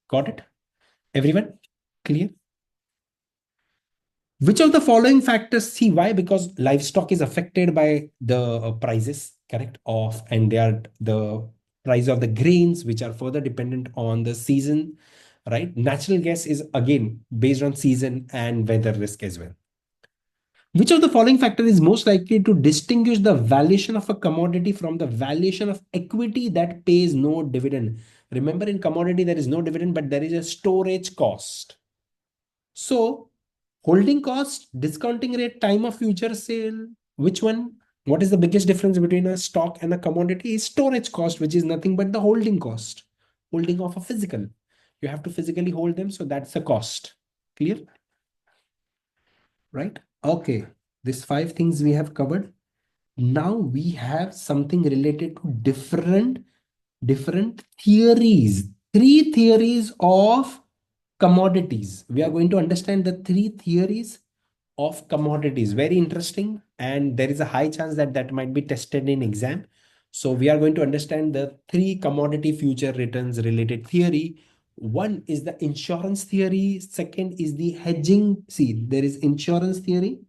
Got it? Everyone? Clear? Which of the following factors? See why? Because livestock is affected by the prices, correct? Of, and they are the price of the grains, which are further dependent on the season, right? Natural gas is again based on season and weather risk as well. Which of the following factor is most likely to distinguish the valuation of a commodity from the valuation of equity that pays no dividend? Remember, in commodity, there is no dividend, but there is a storage cost. So, holding cost, discounting rate, time of future sale, which one? What is the biggest difference between a stock and a commodity? Is storage cost, which is nothing but the holding cost. Holding of a physical. You have to physically hold them, so that's the cost. Clear? Right? Okay. These five things we have covered. Now we have something related to different theories. Three theories of commodities. We are going to understand the three theories of commodities. Very interesting, and there is a high chance that that might be tested in exam. So we are going to understand the three commodity future returns related theory. One is the insurance theory. Second is the hedging. See, there is insurance theory.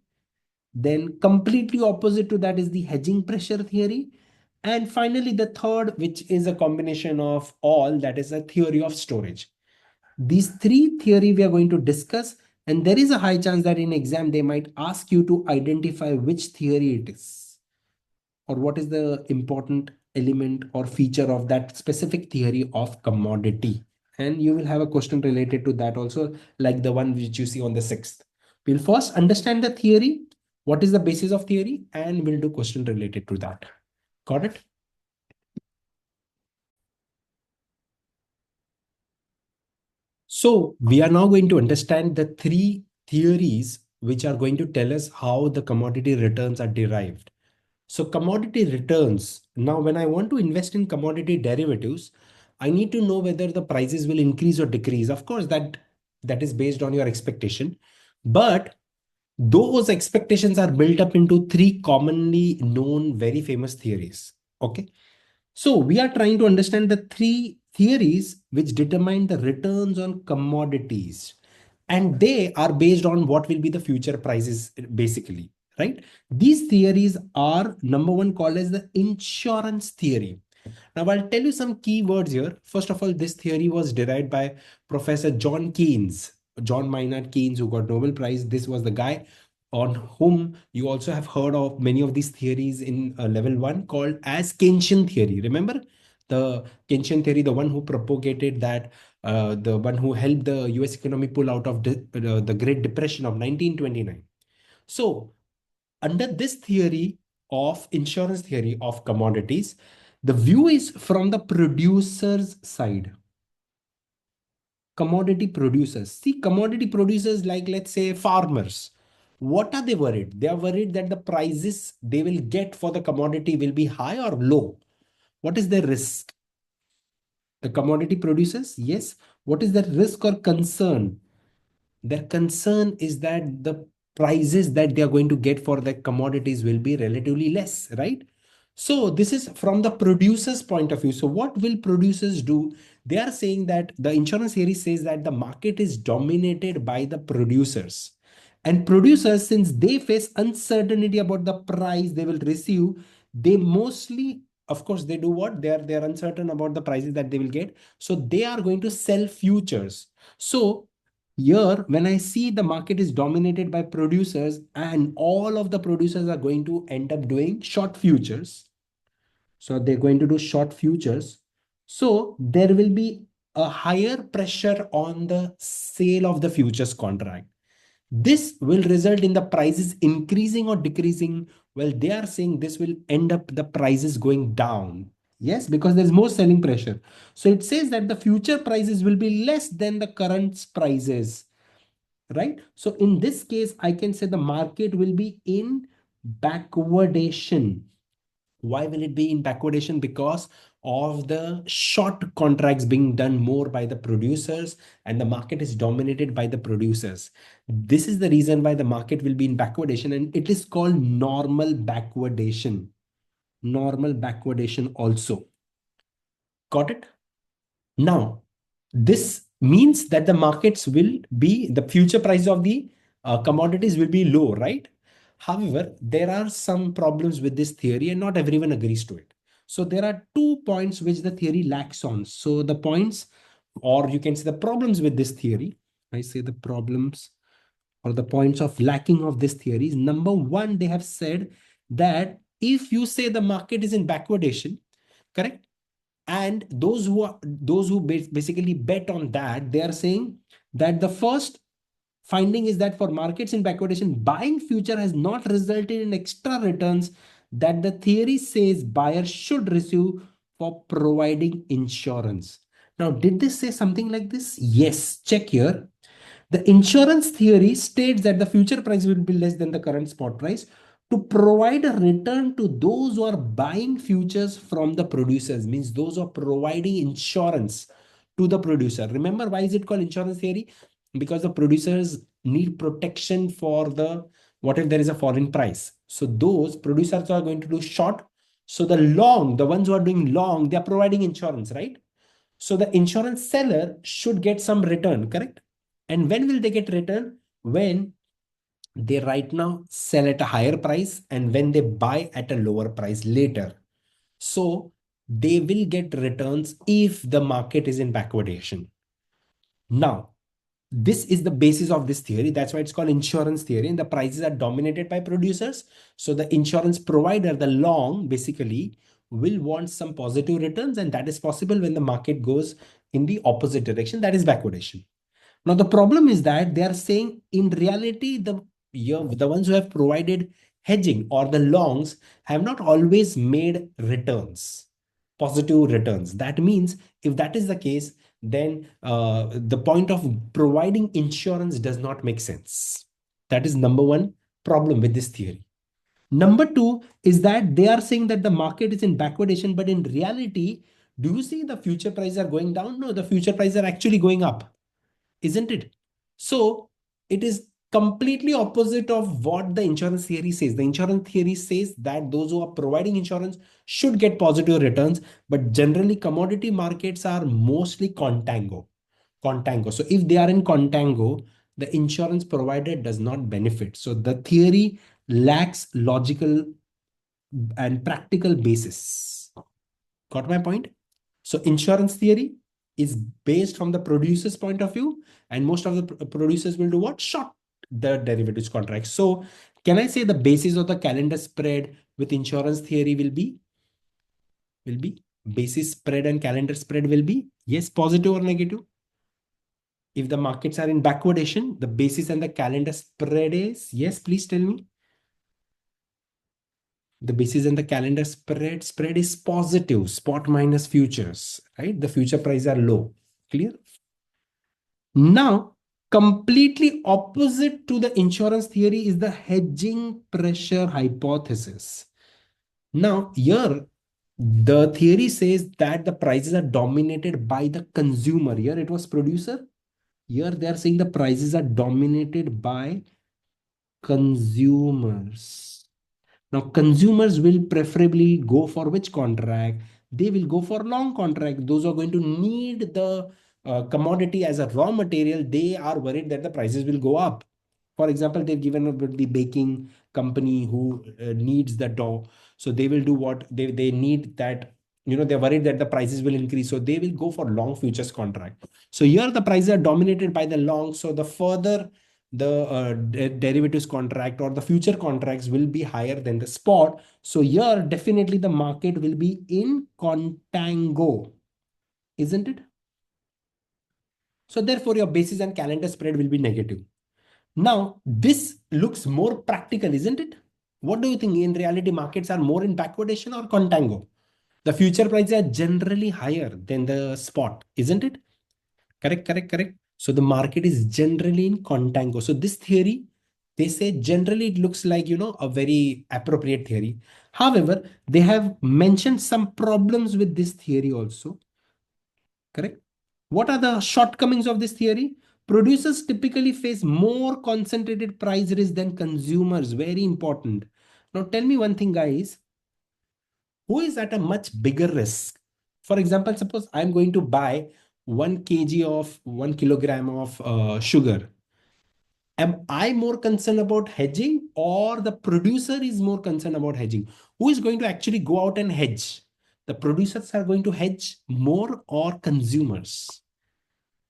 Then completely opposite to that is the hedging pressure theory. And finally, the third, which is a combination of all, that is a theory of storage. These three theory we are going to discuss, and there is a high chance that in exam they might ask you to identify which theory it is, or what is the important element or feature of that specific theory of commodity. And you will have a question related to that also, like the one which you see on the 6th. We'll first understand the theory, what is the basis of theory, and we'll do question related to that. Got it? So we are now going to understand the three theories which are going to tell us how the commodity returns are derived. So commodity returns, now when I want to invest in commodity derivatives, I need to know whether the prices will increase or decrease. Of course, that is based on your expectation. But those expectations are built up into three commonly known, very famous theories. Okay. So we are trying to understand the three theories which determine the returns on commodities. And they are based on what will be the future prices, basically. right? These theories are number one called as the insurance theory. Now, I'll tell you some key words here. First of all, this theory was derived by Professor John Keynes, John Maynard Keynes, who got Nobel Prize. This was the guy on whom you also have heard of many of these theories in level one called as Keynesian theory. Remember the Keynesian theory, the one who propagated that, the one who helped the US economy pull out of the Great Depression of 1929. So, under this theory of insurance theory of commodities, the view is from the producer's side. Commodity producers. See, commodity producers, like let's say farmers, what are they worried? They are worried that the prices they will get for the commodity will be high or low. What is the risk? The commodity producers, yes. What is the risk or concern? Their concern is that the prices that they are going to get for the commodities will be relatively less, right? So this is from the producer's point of view. So what will producers do? They are saying that the insurance theory says that the market is dominated by the producers. And producers, since they face uncertainty about the price they will receive, they mostly, of course, they do what? They are uncertain about the prices that they will get. So they are going to sell futures. So here, when I see the market is dominated by producers and all of the producers are going to end up doing short futures. So they're going to do short futures. So there will be a higher pressure on the sale of the futures contract. This will result in the prices increasing or decreasing. Well, they are saying this will end up the prices going down. Yes, because there's more selling pressure. So it says that the future prices will be less than the current prices, right? So in this case, I can say the market will be in backwardation. Why will it be in backwardation? Because of the short contracts being done more by the producers, and the market is dominated by the producers. This is the reason why the market will be in backwardation, and it is called normal backwardation. Normal backwardation also. Got it? Now, this means that the markets will be, the future price of the commodities will be low, right? However, there are some problems with this theory and not everyone agrees to it. So there are 2 points which the theory lacks on. So the points, or you can say the problems with this theory, I say the problems or the points of lacking of this theory is: number one, they have said that if you say the market is in backwardation, correct? And those who basically bet on that, they are saying that the first finding is that for markets in backwardation, buying future has not resulted in extra returns that the theory says buyers should receive for providing insurance. Now, did they say something like this? Yes, check here. The insurance theory states that the future price will be less than the current spot price to provide a return to those who are buying futures from the producers, means those who are providing insurance to the producer. Remember, why is it called insurance theory? Because the producers need protection for the, what if there is a fall in price? So those producers are going to do short. So the long, the ones who are doing long, they are providing insurance, right? So the insurance seller should get some return, correct? And when will they get return? When they right now sell at a higher price and when they buy at a lower price later. So they will get returns if the market is in backwardation. Now, this is the basis of this theory. That's why it's called insurance theory. And the prices are dominated by producers. So the insurance provider, the long, basically will want some positive returns. And that is possible when the market goes in the opposite direction. That is backwardation. Now, the problem is that they are saying in reality, the ones who have provided hedging or the longs have not always made returns, positive returns. That means if that is the case, then the point of providing insurance does not make sense. That is number one problem with this theory. Number two is that they are saying that the market is in backwardation, but in reality, do you see the future prices are going down? No, the future prices are actually going up, isn't it? So it is completely opposite of what the insurance theory says. The insurance theory says that those who are providing insurance should get positive returns, but generally commodity markets are mostly contango. Contango. So if they are in contango, the insurance provider does not benefit. So the theory lacks logical and practical basis. Got my point? So insurance theory is based from the producer's point of view, and most of the producers will do what? Short the derivatives contract. So can I say the basis of the calendar spread with insurance theory will be basis spread and calendar spread will be, yes, positive or negative? If the markets are in backwardation, the basis and the calendar spread is, yes, please tell me. The basis and the calendar spread is positive, spot minus futures, right? The future prices are low. Clear? Now, completely opposite to the insurance theory is the hedging pressure hypothesis. Now, here the theory says that the prices are dominated by the consumer. Here it was producer. Here they are saying the prices are dominated by consumers. Now, consumers will preferably go for which contract? They will go for long contract. Those are going to need the commodity as a raw material. They are worried that the prices will go up. For example, they've given about the baking company who needs the dough. So they will do what? They need that, they're worried that the prices will increase. So they will go for long futures contract. So here the prices are dominated by the long. So the further the derivatives contract or the future contracts will be higher than the spot. So here definitely the market will be in contango, isn't it? So therefore your basis and calendar spread will be negative. Now this looks more practical, isn't it? What do you think? In reality, markets are more in backwardation or contango? The future prices are generally higher than the spot, isn't it? Correct, correct, correct. So the market is generally in contango. So this theory, they say generally it looks like, a very appropriate theory. However, they have mentioned some problems with this theory also. Correct. What are the shortcomings of this theory? Producers typically face more concentrated price risk than consumers. Very important. Now tell me one thing, guys. Who is at a much bigger risk? For example, suppose I'm going to buy 1 kilogram of sugar. Am I more concerned about hedging or the producer is more concerned about hedging? Who is going to actually go out and hedge? The producers are going to hedge more or consumers?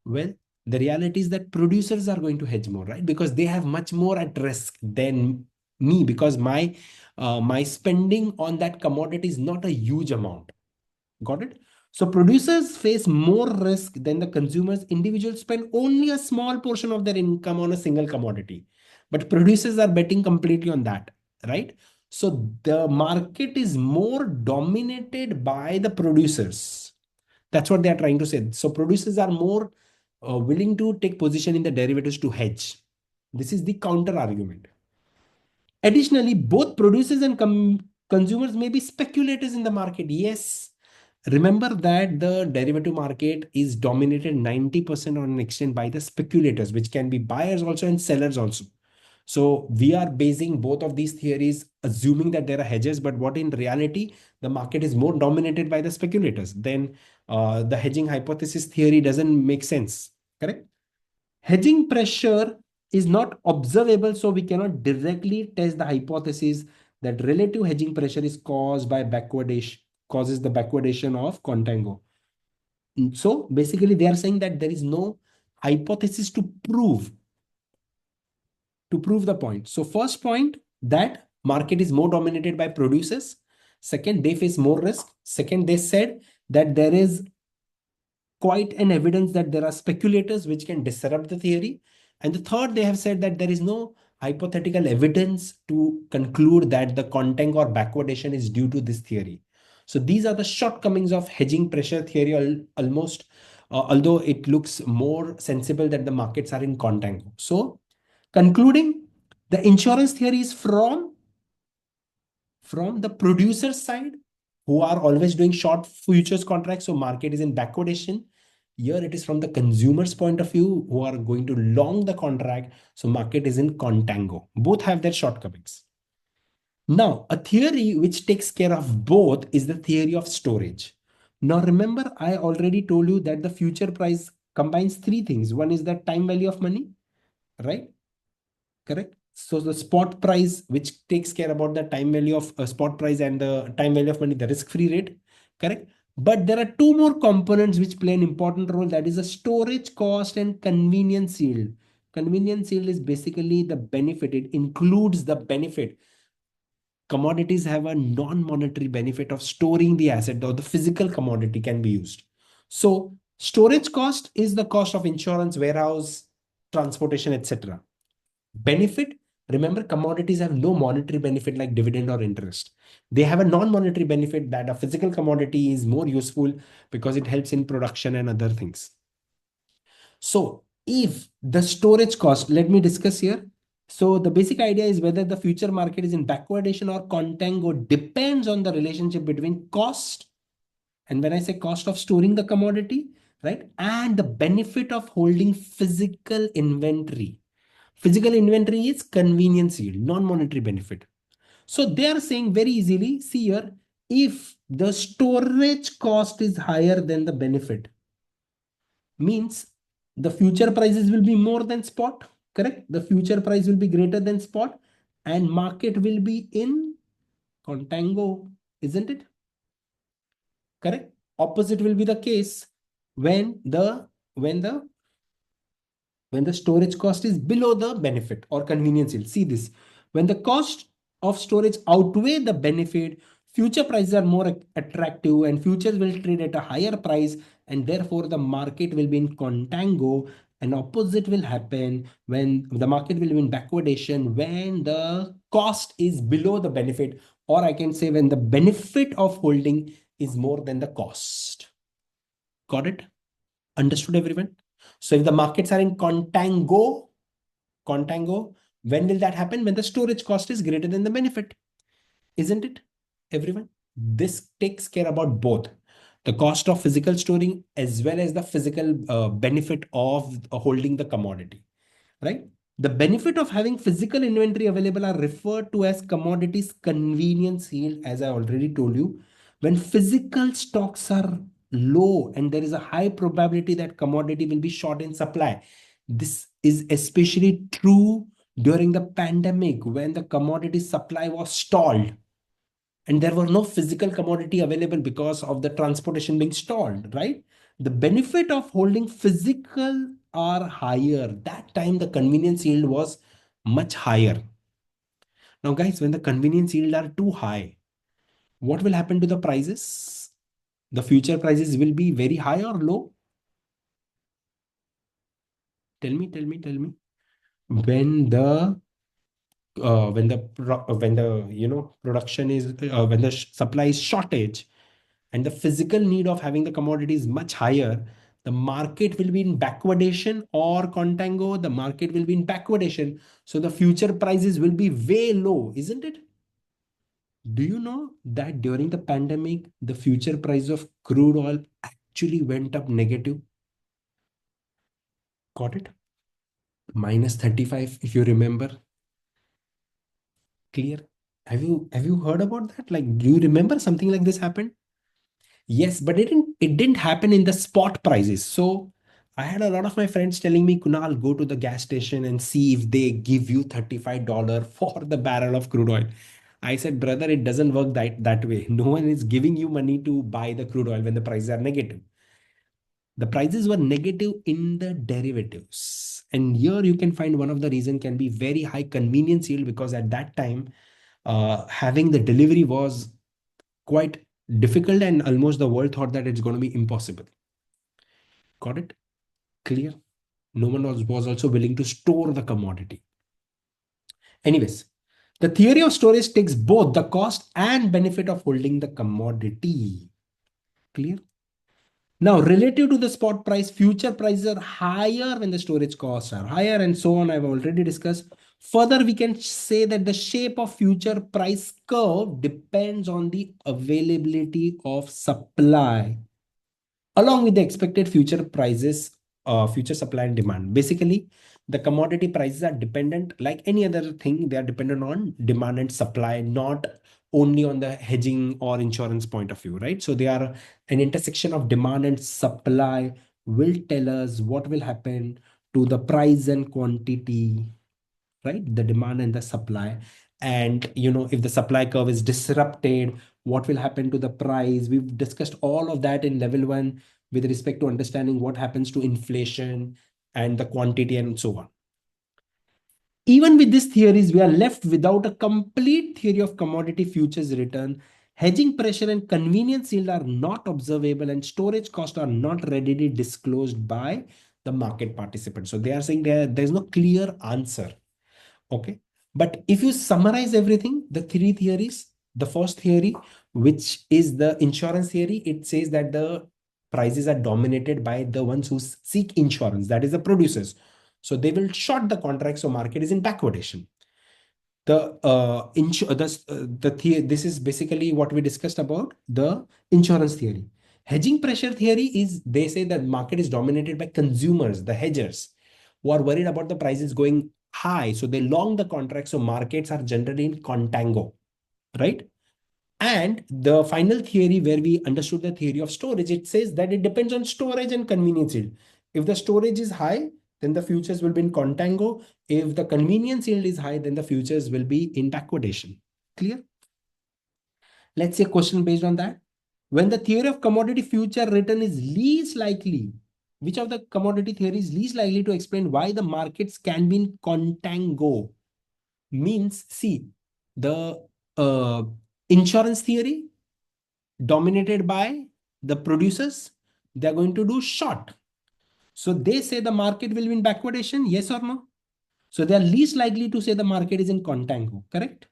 Well, the reality is that producers are going to hedge more, right? Because they have much more at risk than me because my spending on that commodity is not a huge amount. Got it? So producers face more risk than the consumers. Individuals spend only a small portion of their income on a single commodity, but producers are betting completely on that, right? So the market is more dominated by the producers. That's what they are trying to say. So producers are more willing to take position in the derivatives to hedge. This is the counter argument. Additionally, both producers and consumers may be speculators in the market. Yes. Remember that the derivative market is dominated 90% on an extent by the speculators, which can be buyers also and sellers also. So we are basing both of these theories, assuming that there are hedges, but what in reality, the market is more dominated by the speculators. Then the hedging hypothesis theory doesn't make sense. Correct? Hedging pressure is not observable, so we cannot directly test the hypothesis that relative hedging pressure is caused by backwardation, causes the backwardation of contango. So basically, they are saying that there is no hypothesis to prove the point. So first point, that market is more dominated by producers. Second, they face more risk. Second, they said that there is quite an evidence that there are speculators which can disrupt the theory. And the third, they have said that there is no hypothetical evidence to conclude that the contango or backwardation is due to this theory. So these are the shortcomings of hedging pressure theory almost, although it looks more sensible that the markets are in contango. So concluding, the insurance theory is from the producer side, who are always doing short futures contracts. So market is in backwardation. Here it is from the consumer's point of view, who are going to long the contract. So market is in contango. Both have their shortcomings. Now, a theory which takes care of both is the theory of storage. Now, remember, I already told you that the future price combines three things. One is the time value of money, right? Correct. So the spot price, which takes care about the time value of spot price and the time value of money, the risk-free rate, correct? But there are two more components which play an important role. That is the storage cost and convenience yield. Convenience yield is basically the benefit. It includes the benefit. Commodities have a non-monetary benefit of storing the asset, or the physical commodity can be used. So storage cost is the cost of insurance, warehouse, transportation, etc. Benefit, remember, commodities have no monetary benefit like dividend or interest. They have a non-monetary benefit that a physical commodity is more useful because it helps in production and other things. So if the storage cost, let me discuss here. So the basic idea is whether the future market is in backwardation or contango depends on the relationship between cost, and when I say cost of storing the commodity, right, and the benefit of holding physical inventory. Physical inventory is convenience yield, non-monetary benefit. So they are saying very easily, see here, if the storage cost is higher than the benefit, means the future prices will be more than spot, correct? The future price will be greater than spot and market will be in contango, isn't it? Correct? Opposite will be the case when the when the storage cost is below the benefit or convenience yield. See this, when the cost of storage outweigh the benefit, future prices are more attractive and futures will trade at a higher price, and therefore the market will be in contango. And opposite will happen when the market will be in backwardation, when the cost is below the benefit, or I can say when the benefit of holding is more than the cost. Got it? Understood, everyone? So if the markets are in contango, when will that happen? When the storage cost is greater than the benefit, isn't it, everyone? This takes care about both the cost of physical storing as well as the physical benefit of holding the commodity, right? The benefit of having physical inventory available are referred to as commodities convenience yield, as I already told you. When physical stocks are low and there is a high probability that commodity will be short in supply. This is especially true during the pandemic when the commodity supply was stalled and there were no physical commodity available because of the transportation being stalled, right? The benefit of holding physical are higher. That time the convenience yield was much higher. Now, guys, when the convenience yield are too high, what will happen to the prices? The future prices will be very high or low? Tell me. When the when the production is when the supply is shortage and the physical need of having the commodity is much higher, the market will be in backwardation or contango. The market will be in backwardation, so the future prices will be way low, isn't it? Do you know that during the pandemic the future price of crude oil actually went up negative? Got it? Minus 35, if you remember. Clear? Have you heard about that? Like, do you remember something like this happened? Yes, but it didn't happen in the spot prices. So I had a lot of my friends telling me, Kunal, go to the gas station and see if they give you $35 for the barrel of crude oil. I said, brother, it doesn't work that way. No one is giving you money to buy the crude oil when the prices are negative. The prices were negative in the derivatives. And here you can find one of the reason can be very high convenience yield, because at that time, having the delivery was quite difficult and almost the world thought that it's going to be impossible. Got it? Clear? No one was also willing to store the commodity. Anyways, the theory of storage takes both the cost and benefit of holding the commodity. Clear? Now, relative to the spot price, future prices are higher when the storage costs are higher, and so on. I've already discussed. Further, we can say that the shape of future price curve depends on the availability of supply along with the expected future prices, future supply and demand. Basically, the commodity prices are dependent, like any other thing, they are dependent on demand and supply, not only on the hedging or insurance point of view, right? So they are an intersection of demand and supply will tell us what will happen to the price and quantity. right? The demand and the supply. And if the supply curve is disrupted, what will happen to the price? We've discussed all of that in level one with respect to understanding what happens to inflation and the quantity and so on. Even with these theories, we are left without a complete theory of commodity futures return. Hedging pressure and convenience yield are not observable, and storage costs are not readily disclosed by the market participants. So they are saying there's no clear answer. Okay. But if you summarize everything, the three theories, the first theory, which is the insurance theory, it says that the prices are dominated by the ones who seek insurance, that is the producers. So they will short the contract, so market is in backwardation. This is basically what we discussed about the insurance theory. Hedging pressure theory is, they say that market is dominated by consumers, the hedgers, who are worried about the prices going high, so they long the contract, so markets are generally in contango, right? And the final theory, where we understood the theory of storage, it says that it depends on storage and convenience yield. If the storage is high, then the futures will be in contango. If the convenience yield is high, then the futures will be in backwardation. Clear? Let's see a question based on that. When the theory of commodity future return is least likely, which of the commodity theory is least likely to explain why the markets can be in contango? Means, see, the insurance theory dominated by the producers, they're going to do short. So they say the market will be in backwardation, yes or no? So they are least likely to say the market is in contango, correct?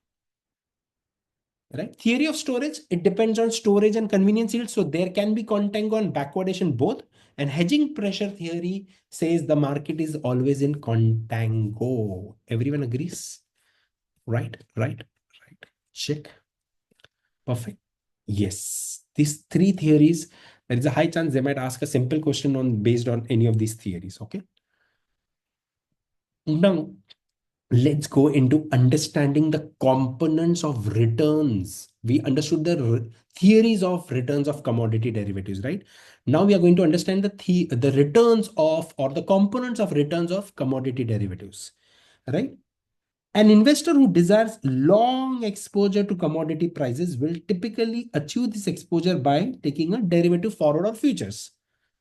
Right? Theory of storage, it depends on storage and convenience yield. So there can be contango and backwardation both. And hedging pressure theory says the market is always in contango. Everyone agrees? Right, right, right. Check. Perfect. Yes. These three theories, there is a high chance they might ask a simple question on based on any of these theories. Okay. Now, let's go into understanding the components of returns. We understood the theories of returns of commodity derivatives, right? Now we are going to understand the returns of, or the components of returns of commodity derivatives, right? An investor who desires long exposure to commodity prices will typically achieve this exposure by taking a derivative forward or futures.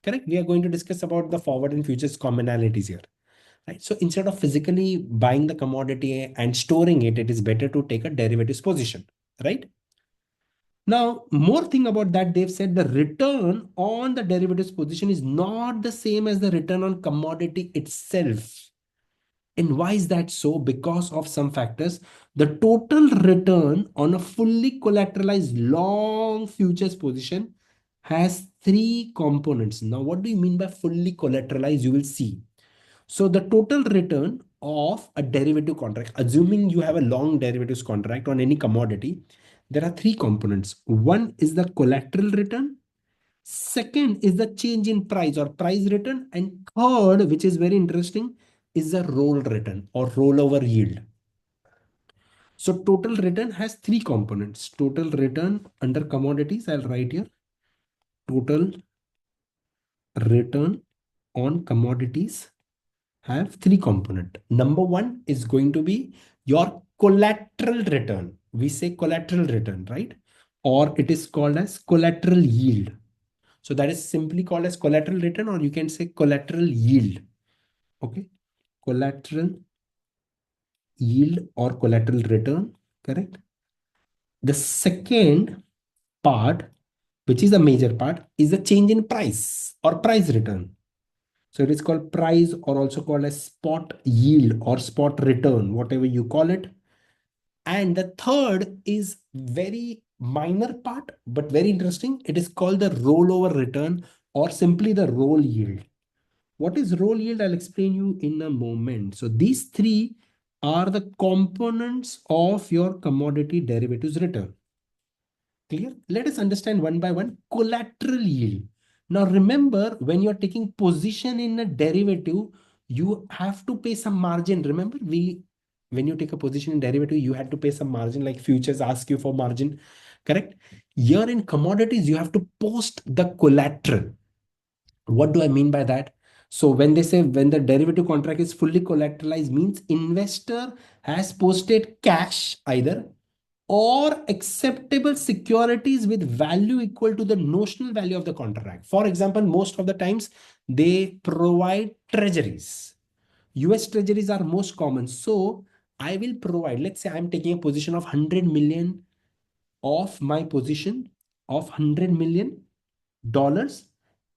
Correct? We are going to discuss about the forward and futures commonalities here. Right? So instead of physically buying the commodity and storing it, it is better to take a derivatives position. Right? Now, more thing about that, they've said the return on the derivatives position is not the same as the return on commodity itself. And why is that so? Because of some factors. The total return on a fully collateralized long futures position has three components. Now, what do you mean by fully collateralized? You will see. So the total return of a derivative contract, assuming you have a long derivatives contract on any commodity, there are three components. One is the collateral return. Second is the change in price or price return. And third, which is very interesting, is the roll return or rollover yield. So total return has three components. Total return under commodities, I'll write here. Total return on commodities have three component. Number one is going to be your collateral return. We say collateral return, right? Or it is called as collateral yield. So that is simply called as collateral return, or you can say collateral yield. Okay. Collateral yield or collateral return, correct? The second part, which is a major part, is the change in price or price return. So it is called price, or also called as spot yield or spot return, whatever you call it. And the third is very minor part, but very interesting. It is called the rollover return or simply the roll yield. What is roll yield? I'll explain you in a moment. So these three are the components of your commodity derivatives return. Clear? Let us understand one by one. Collateral yield. Now remember, when you're taking position in a derivative, you have to pay some margin. Remember, when you take a position in derivative, you had to pay some margin, like futures ask you for margin. Correct? Here in commodities, you have to post the collateral. What do I mean by that? So when they say when the derivative contract is fully collateralized, means investor has posted cash either or acceptable securities with value equal to the notional value of the contract. For example, most of the times they provide treasuries. US treasuries are most common. So I will provide, let's say I'm taking a position of 100 million of my position of $100 million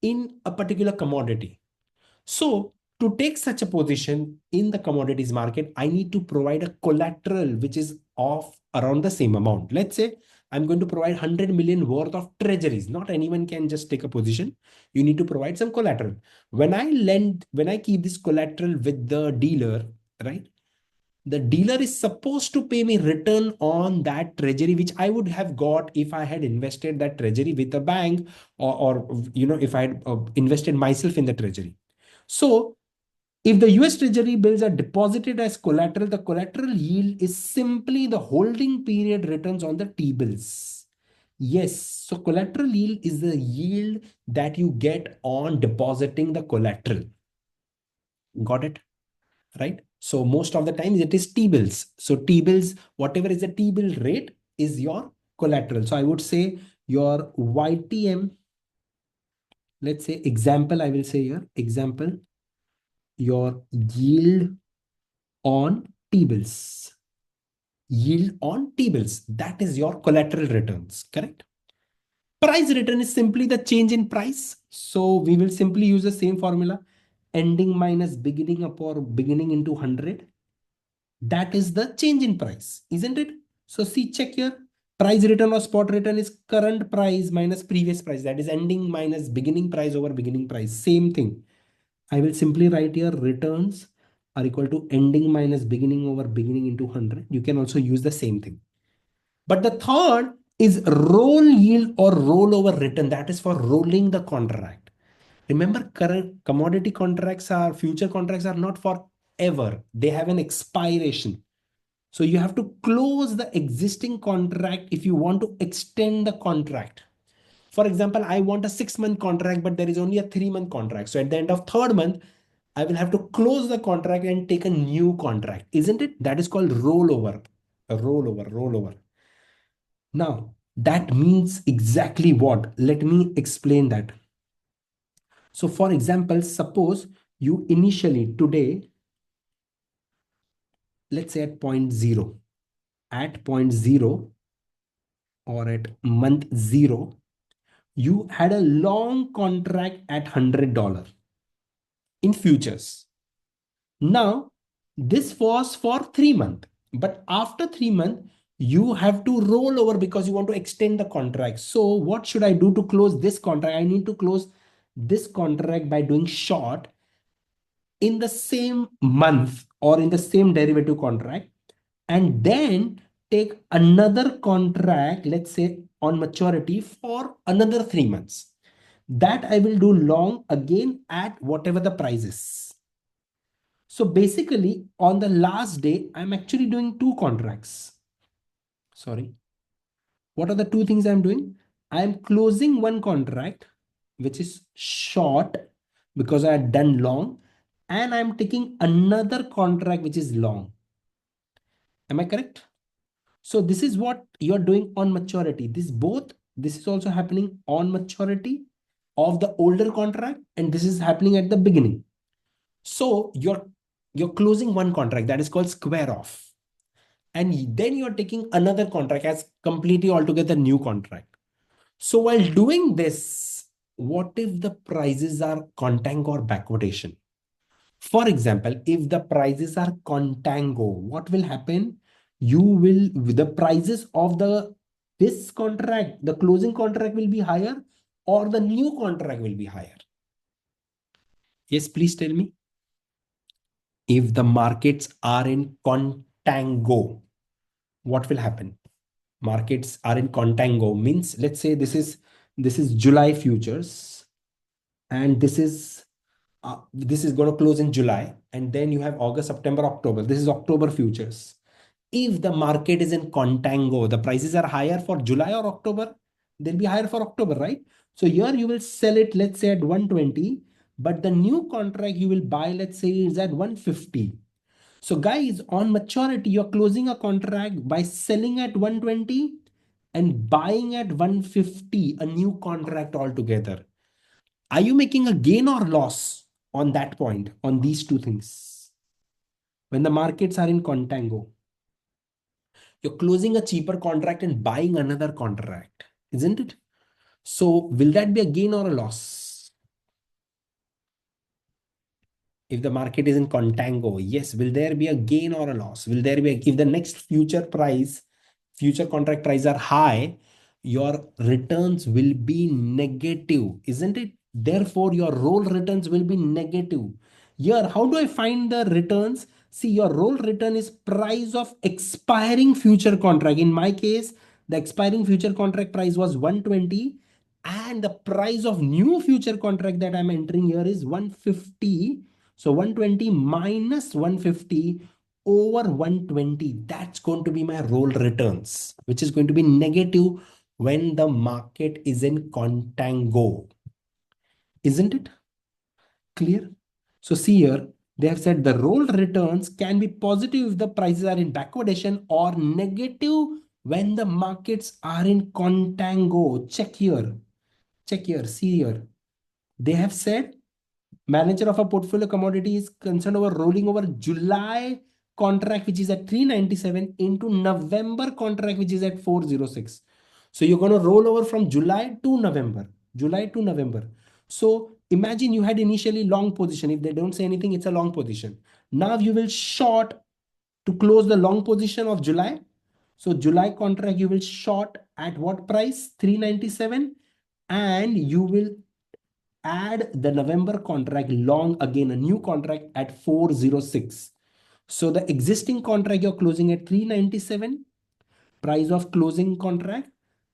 in a particular commodity. So to take such a position in the commodities market, I need to provide a collateral which is of around the same amount. Let's say I'm going to provide 100 million worth of treasuries. Not anyone can just take a position. You need to provide some collateral. When I keep this collateral with the dealer, right? The dealer is supposed to pay me return on that treasury, which I would have got if I had invested that treasury with a bank, or if I had invested myself in the treasury. So if the US Treasury bills are deposited as collateral, the collateral yield is simply the holding period returns on the T bills. Yes, so collateral yield is the yield that you get on depositing the collateral. Got it? Right? So most of the times it is T bills. So T bills, whatever is the T bill rate is your collateral. So I would say your YTM, let's say example, I will say here, example, your yield on T-bills. Yield on T-bills. That is your collateral returns, correct? Price return is simply the change in price. So we will simply use the same formula. Ending minus beginning up or beginning into 100. That is the change in price, isn't it? So see, check here. Price return or spot return is current price minus previous price. That is ending minus beginning price over beginning price. Same thing. I will simply write here returns are equal to ending minus beginning over beginning into 100. You can also use the same thing. But the third is roll yield or rollover return. That is for rolling the contract. Remember, current commodity contracts are future contracts are not forever. They have an expiration. So you have to close the existing contract if you want to extend the contract. For example, I want a 6-month contract, but there is only a 3-month contract. So at the end of third month, I will have to close the contract and take a new contract, isn't it? That is called rollover. A rollover. Now, that means exactly what? Let me explain that. So for example, suppose you initially today, let's say at point zero, at point zero or at month zero, you had a long contract at $100 in futures. Now, this was for 3 months, but after 3 months, you have to roll over because you want to extend the contract. So what should I do to close this contract? I need to close this contract by doing short in the same month or in the same derivative contract, and then take another contract, let's say on maturity for another 3 months. That I will do long again at whatever the price is. So basically, on the last day, I'm actually doing two contracts. Sorry. What are the two things I'm doing? I'm closing one contract, which is short because I had done long, and I'm taking another contract, which is long. Am I correct? So this is what you're doing on maturity. This is also happening on maturity of the older contract, and this is happening at the beginning. So you're closing one contract that is called square off. And then you're taking another contract as completely altogether new contract. So while doing this, what if the prices are contango or backwardation? For example, if the prices are contango, what will happen? The prices of this contract, the closing contract will be higher, or the new contract will be higher. Yes, please tell me. If the markets are in contango, what will happen? Markets are in contango means, let's say this is July futures, and this is going to close in July, and then you have August, September, October. This is October futures. If the market is in contango, the prices are higher for July or October, they'll be higher for October, right? So here you will sell it, let's say at 120, but the new contract you will buy, let's say, is at 150. So guys, on maturity, you're closing a contract by selling at 120 and buying at 150, a new contract altogether. Are you making a gain or loss on that point, on these two things? When the markets are in contango, you're closing a cheaper contract and buying another contract, isn't it? So will that be a gain or a loss? If the market is in contango, yes, will there be a gain or a loss? Will there be if the next future contract price are high, your returns will be negative, isn't it? Therefore, your roll returns will be negative. Here, how do I find the returns? See, your roll return is price of expiring future contract. In my case, the expiring future contract price was 120 and the price of new future contract that I'm entering here is 150. So 120 minus 150 over 120, that's going to be my roll returns, which is going to be negative when the market is in contango. Isn't it clear? So see here, they have said the roll returns can be positive if the prices are in backwardation or negative when the markets are in contango. Check here. Check here. See here. They have said manager of a portfolio commodity is concerned over rolling over July contract, which is at 397 into November contract, which is at 406. So you're going to roll over from July to November, July to November. So imagine you had initially long position. If they don't say anything, it's a long position. Now you will short to close the long position of July. So July contract, you will short at what price? 397. And you will add the November contract long again, a new contract at 406. So the existing contract you're closing at 397, price of closing contract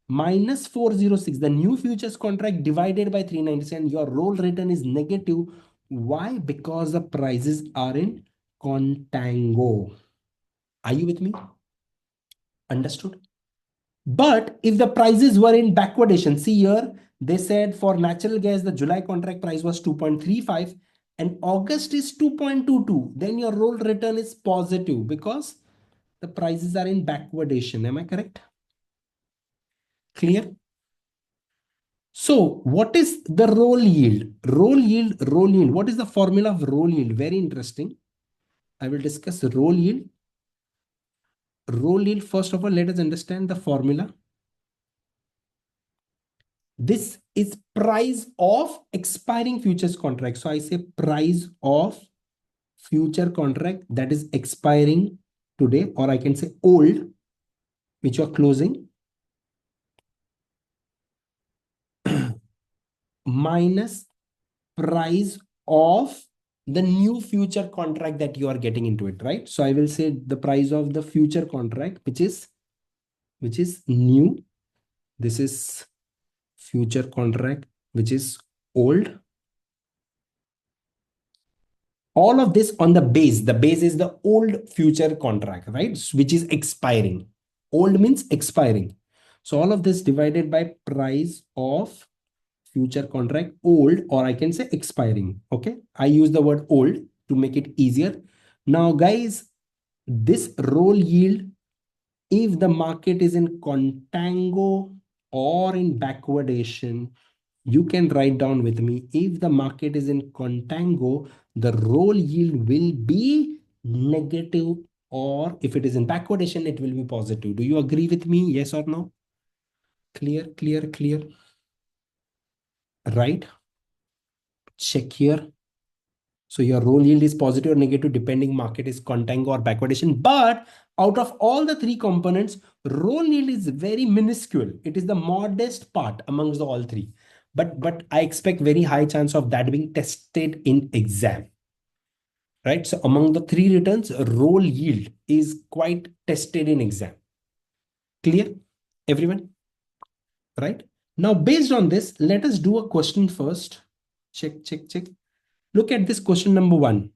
minus 406, the new futures contract divided by 397, your roll return is negative. Why? Because the prices are in contango. Are you with me? Understood? But if the prices were in backwardation, see here, they said for natural gas, the July contract price was 2.35 and August is 2.22. Then your roll return is positive because the prices are in backwardation. Am I correct? Clear? So what is the roll yield? Roll yield, roll yield. What is the formula of roll yield? Very interesting. I will discuss roll yield. Roll yield, first of all, let us understand the formula. This is price of expiring futures contract. So I say price of future contract that is expiring today, or I can say old, which you're closing, minus price of the new future contract that you are getting into it, right? So I will say the price of the future contract, which is new. This is future contract, which is old. All of this on the base. The base is the old future contract, right? Which is expiring. Old means expiring. So all of this divided by price of future contract old, or I can say expiring. Okay. I use the word old to make it easier. Now, guys, this roll yield, if the market is in contango or in backwardation, you can write down with me. If the market is in contango, the roll yield will be negative, or if it is in backwardation, it will be positive. Do you agree with me? Yes or no? Clear, clear, clear. Right? Check here. So your roll yield is positive or negative depending market is contango or backwardation. But out of all the three components, roll yield is very minuscule. It is the modest part amongst the all three. But I expect very high chance of that being tested in exam. Right? So among the three returns, roll yield is quite tested in exam. Clear? Everyone? Right? Now, based on this, let us do a question first. Check, check, check. Look at this question number 1.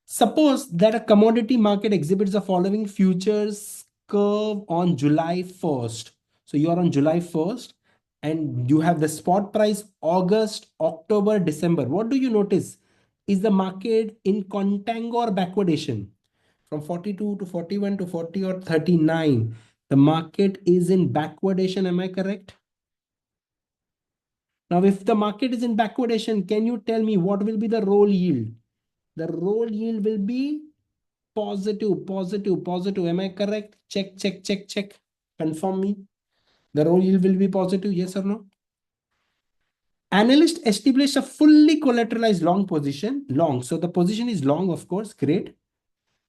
Suppose that a commodity market exhibits the following futures curve on July 1st. So you are on July 1st and you have the spot price August, October, December. What do you notice? Is the market in contango or backwardation? From 42 to 41 to 40 or 39, the market is in backwardation. Am I correct? Now, if the market is in backwardation, can you tell me what will be the roll yield? The roll yield will be positive, positive, positive. Am I correct? Check, check, check, check. Confirm me. The roll yield will be positive, yes or no? Analyst established a fully collateralized long position, long. So the position is long, of course, great.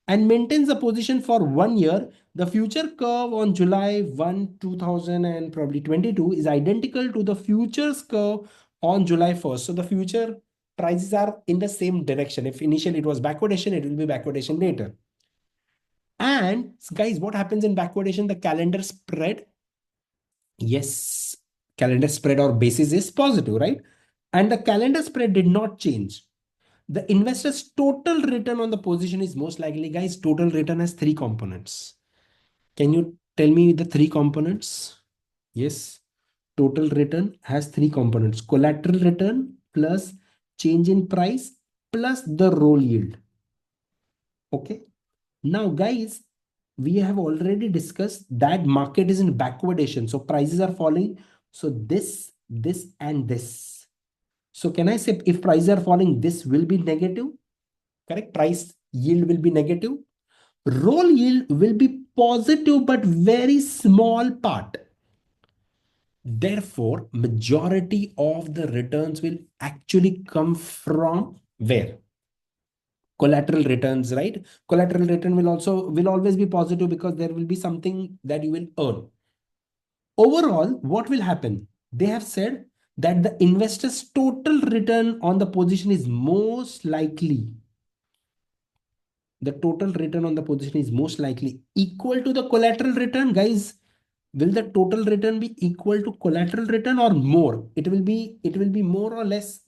And maintains the position for 1 year. The future curve on July 1, 2000 and probably 22 is identical to the futures curve on July 1st. So the future prices are in the same direction. If initially it was backwardation, it will be backwardation later. And guys, what happens in backwardation? The calendar spread. Yes, calendar spread or basis is positive, right? And the calendar spread did not change. The investor's total return on the position is most likely, guys, total return has three components. Can you tell me the three components? Yes, total return has three components: collateral return plus change in price plus the roll yield. Okay. Now, guys, we have already discussed that market is in backwardation. So prices are falling. So this, and this. So can I say if prices are falling, this will be negative? Correct. Price yield will be negative. Roll yield will be positive, but very small part. Therefore, majority of the returns will actually come from where? Collateral returns, right? Collateral return will always be positive because there will be something that you will earn. Overall, what will happen? They have said that the investor's total return on the position is most likely, the total return on the position is most likely equal to the collateral return. Guys, will the total return be equal to collateral return or more? It will be more or less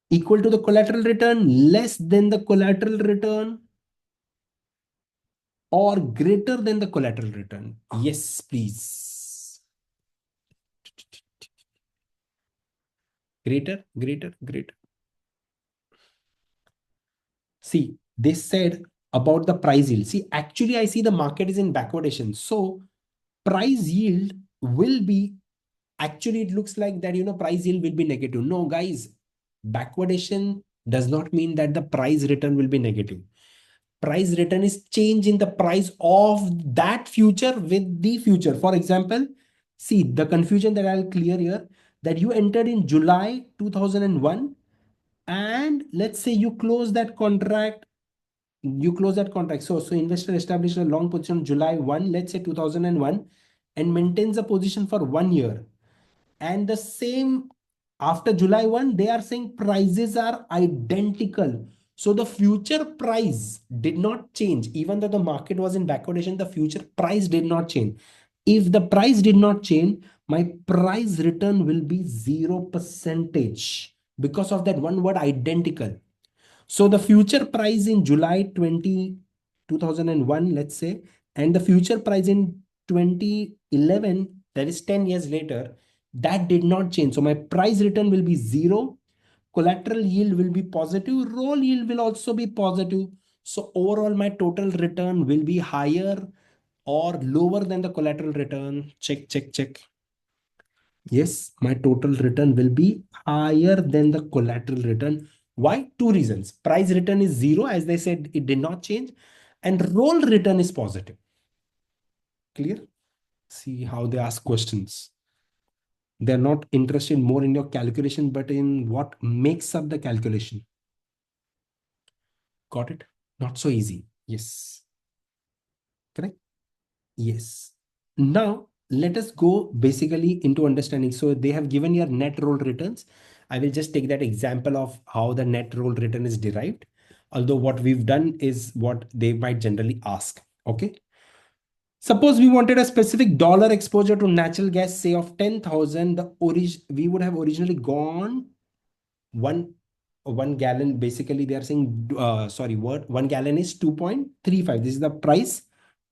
equal to the collateral return, less than the collateral return, or greater than the collateral return. Yes, please. Greater, greater, greater. See, they said about the price yield. See, actually, I see the market is in backwardation. So price yield will be, actually, it looks like that, price yield will be negative. No, guys, backwardation does not mean that the price return will be negative. Price return is change in the price of that future with the future. For example, see the confusion that I'll clear here, that you entered in July 2001, and let's say you close that contract. So investor established a long position July 1, let's say 2001, and maintains a position for 1 year. And the same after July 1, they are saying prices are identical. So the future price did not change. Even though the market was in backwardation, the future price did not change. If the price did not change, my price return will be 0% because of that one word, identical. So the future price in July 2001, let's say, and the future price in 2011, that is 10 years later, that did not change. So my price return will be zero. Collateral yield will be positive. Roll yield will also be positive. So overall, my total return will be higher or lower than the collateral return. Check, check, check. Yes, my total return will be higher than the collateral return. Why? Two reasons. Price return is zero, as they said, it did not change, and roll return is positive. Clear? See how they ask questions. They're not interested more in your calculation, but in what makes up the calculation. Got it? Not so easy. Yes. Correct? Yes. Now, let us go basically into understanding. So they have given your net roll returns. I will just take that example of how the net roll return is derived. Although what we've done is what they might generally ask. Okay. Suppose we wanted a specific dollar exposure to natural gas, say of 10,000. We would have originally gone one one gallon. Basically, they are saying, sorry, what 1 gallon is 2.35. This is the price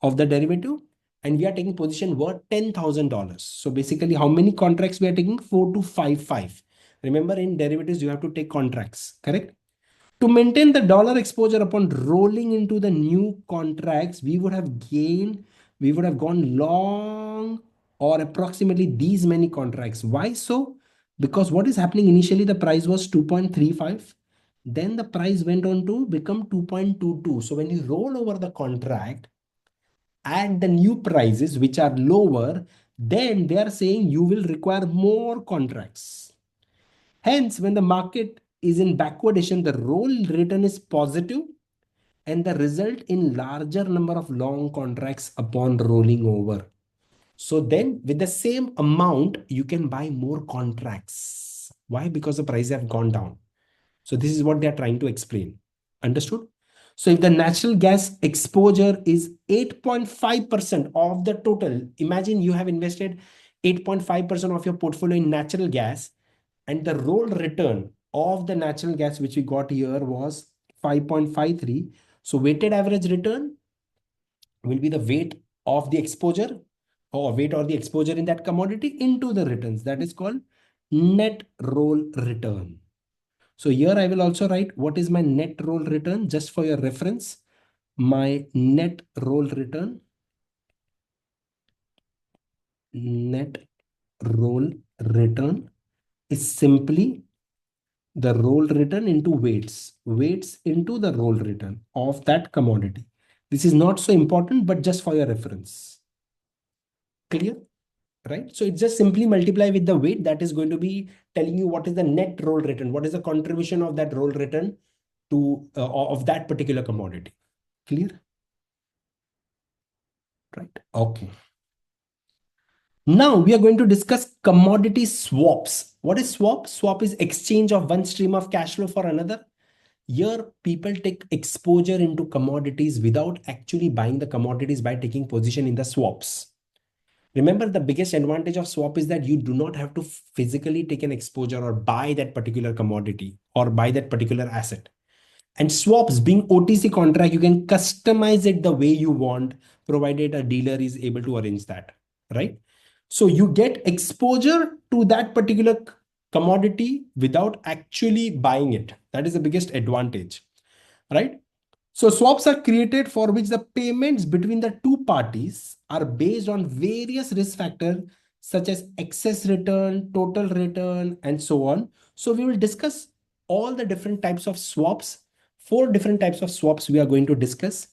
of the derivative. and we are taking position worth $10,000. So basically, how many contracts we are taking? 4 to 5. Remember, in derivatives, you have to take contracts, correct? To maintain the dollar exposure upon rolling into the new contracts, we would have gone long or approximately these many contracts. Why so? Because what is happening initially, the price was 2.35. Then the price went on to become 2.22. So when you roll over the contract at the new prices, which are lower, then they are saying you will require more contracts. Hence, when the market is in backwardation, the roll return is positive and the result in larger number of long contracts upon rolling over. So then with the same amount, you can buy more contracts. Why? Because the prices have gone down. So this is what they are trying to explain. Understood? So if the natural gas exposure is 8.5% of the total, imagine you have invested 8.5% of your portfolio in natural gas, and the roll return of the natural gas which we got here was 5.53. So weighted average return will be the weight of the exposure or weight or the exposure in that commodity into the returns. That is called net roll return. So here I will also write what is my net roll return just for your reference. My net roll return, net roll return is simply the roll return into weights into the roll return of that commodity. This is not so important, but just for your reference. Clear? Right? So it's just simply multiply with the weight that is going to be telling you what is the net roll return, what is the contribution of that roll return to of that particular commodity. Clear? Right. Okay. Now we are going to discuss commodity swaps. What is swap? Swap is exchange of one stream of cash flow for another. Here, people take exposure into commodities without actually buying the commodities by taking position in the swaps. Remember, the biggest advantage of swap is that you do not have to physically take an exposure or buy that particular commodity or buy that particular asset. And swaps being OTC contract, you can customize it the way you want, provided a dealer is able to arrange that, right? So you get exposure to that particular commodity without actually buying it. That is the biggest advantage, right? So swaps are created for which the payments between the two parties are based on various risk factors such as excess return, total return, and so on. So we will discuss all the different types of swaps. 4 different types of swaps we are going to discuss.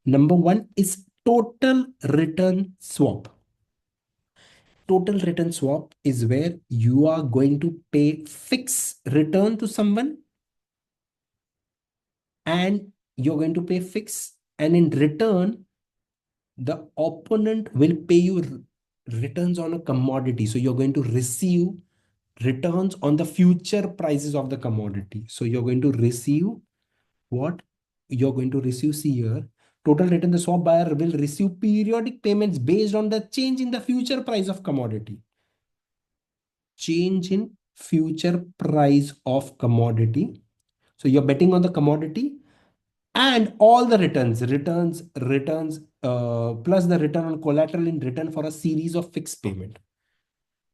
Number one is total return swap. Total return swap is where you are going to pay fixed return to someone and you're going to pay fixed, and in return the opponent will pay you returns on a commodity. So you're going to receive returns on the future prices of the commodity. So you're going to receive what? You're going to receive, see here, total return, the swap buyer will receive periodic payments based on the change in the future price of commodity. Change in future price of commodity. So you're betting on the commodity and all the returns, plus the return on collateral in return for a series of fixed payment.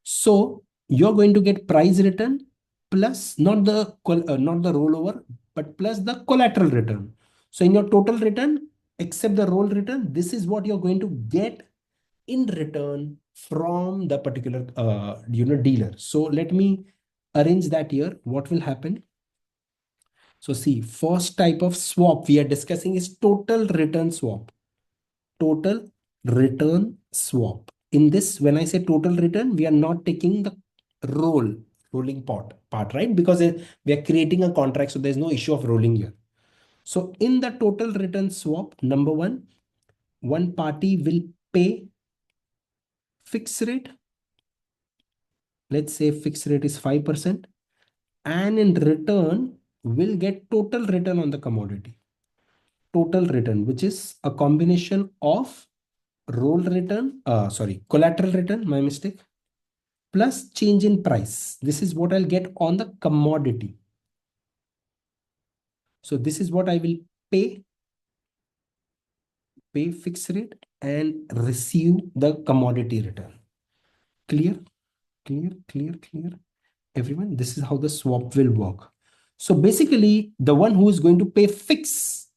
So you're going to get price return plus not the rollover, but plus the collateral return. So in your total return, except the roll return, this is what you're going to get in return from the particular dealer. So let me arrange that here. What will happen? So see, first type of swap we are discussing is total return swap. Total return swap. In this, when I say total return, we are not taking the rolling part, right? Because we are creating a contract, so there's no issue of rolling here. So in the total return swap, number one party will pay fixed rate. Let's say fixed rate is 5%, and in return will get total return on the commodity. Total return, which is a combination of collateral return, my mistake, plus change in price. This is what I'll get on the commodity. So this is what I will pay fixed rate, and receive the commodity return. Clear? Clear, clear, clear. Everyone, this is how the swap will work. So basically, the one who is going to pay fix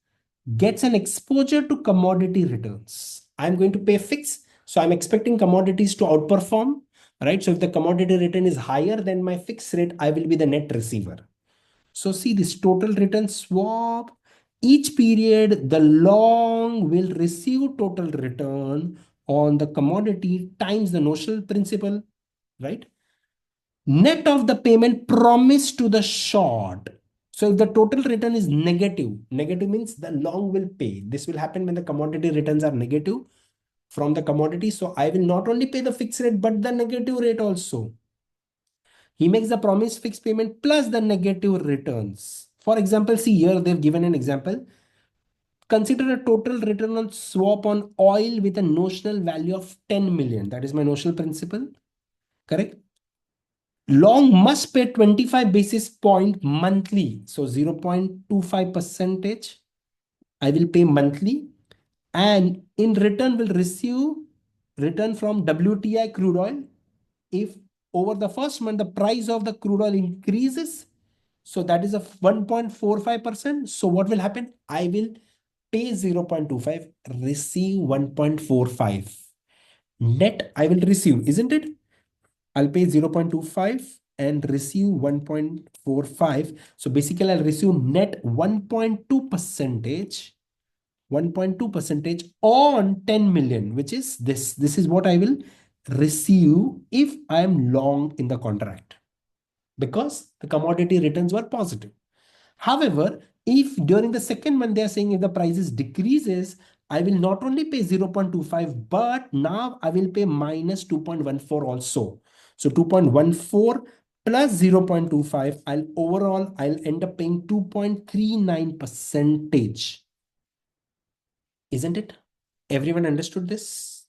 gets an exposure to commodity returns. I'm going to pay fix, so I'm expecting commodities to outperform, right? So if the commodity return is higher than my fixed rate, I will be the net receiver. So see this total return swap. Each period, the long will receive total return on the commodity times the notional principal, right? Net of the payment promised to the short. So if the total return is negative, negative means the long will pay. This will happen when the commodity returns are negative from the commodity. So I will not only pay the fixed rate, but the negative rate also. He makes the promised fixed payment plus the negative returns. For example, see here, they've given an example. Consider a total return on swap on oil with a notional value of 10 million. That is my notional principal, correct? Long must pay 25 basis point monthly. So 0.25 percentage I will pay monthly, and in return will receive return from WTI crude oil. If over the first month the price of the crude oil increases, so that is a 1.45%. So what will happen? I will pay 0.25, receive 1.45. Net I will receive, isn't it? I'll pay 0.25 and receive 1.45. So basically I'll receive net 1.2 percentage, 1.2 percentage on 10 million, which is this. This is what I will receive if I am long in the contract, because the commodity returns were positive. However, if during the second month they are saying if the prices decreases, I will not only pay 0.25, but now I will pay minus 2.14 also. So 2.14 plus 0.25, I'll end up paying 2.39 percentage. Isn't it? Everyone understood this?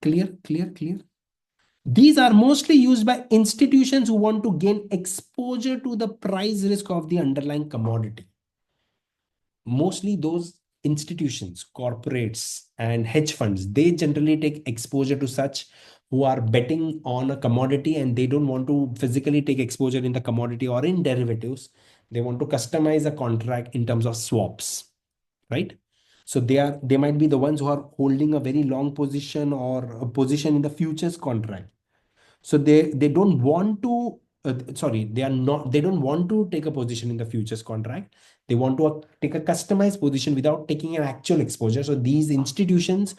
Clear, clear, clear. These are mostly used by institutions who want to gain exposure to the price risk of the underlying commodity. Mostly those institutions, corporates, and hedge funds, they generally take exposure to such who are betting on a commodity, and they don't want to physically take exposure in the commodity or in derivatives. They want to customize a contract in terms of swaps, right? So they might be the ones who are holding a very long position or a position in the futures contract. So they don't want to they don't want to take a position in the futures contract. They want to take a customized position without taking an actual exposure. So these institutions,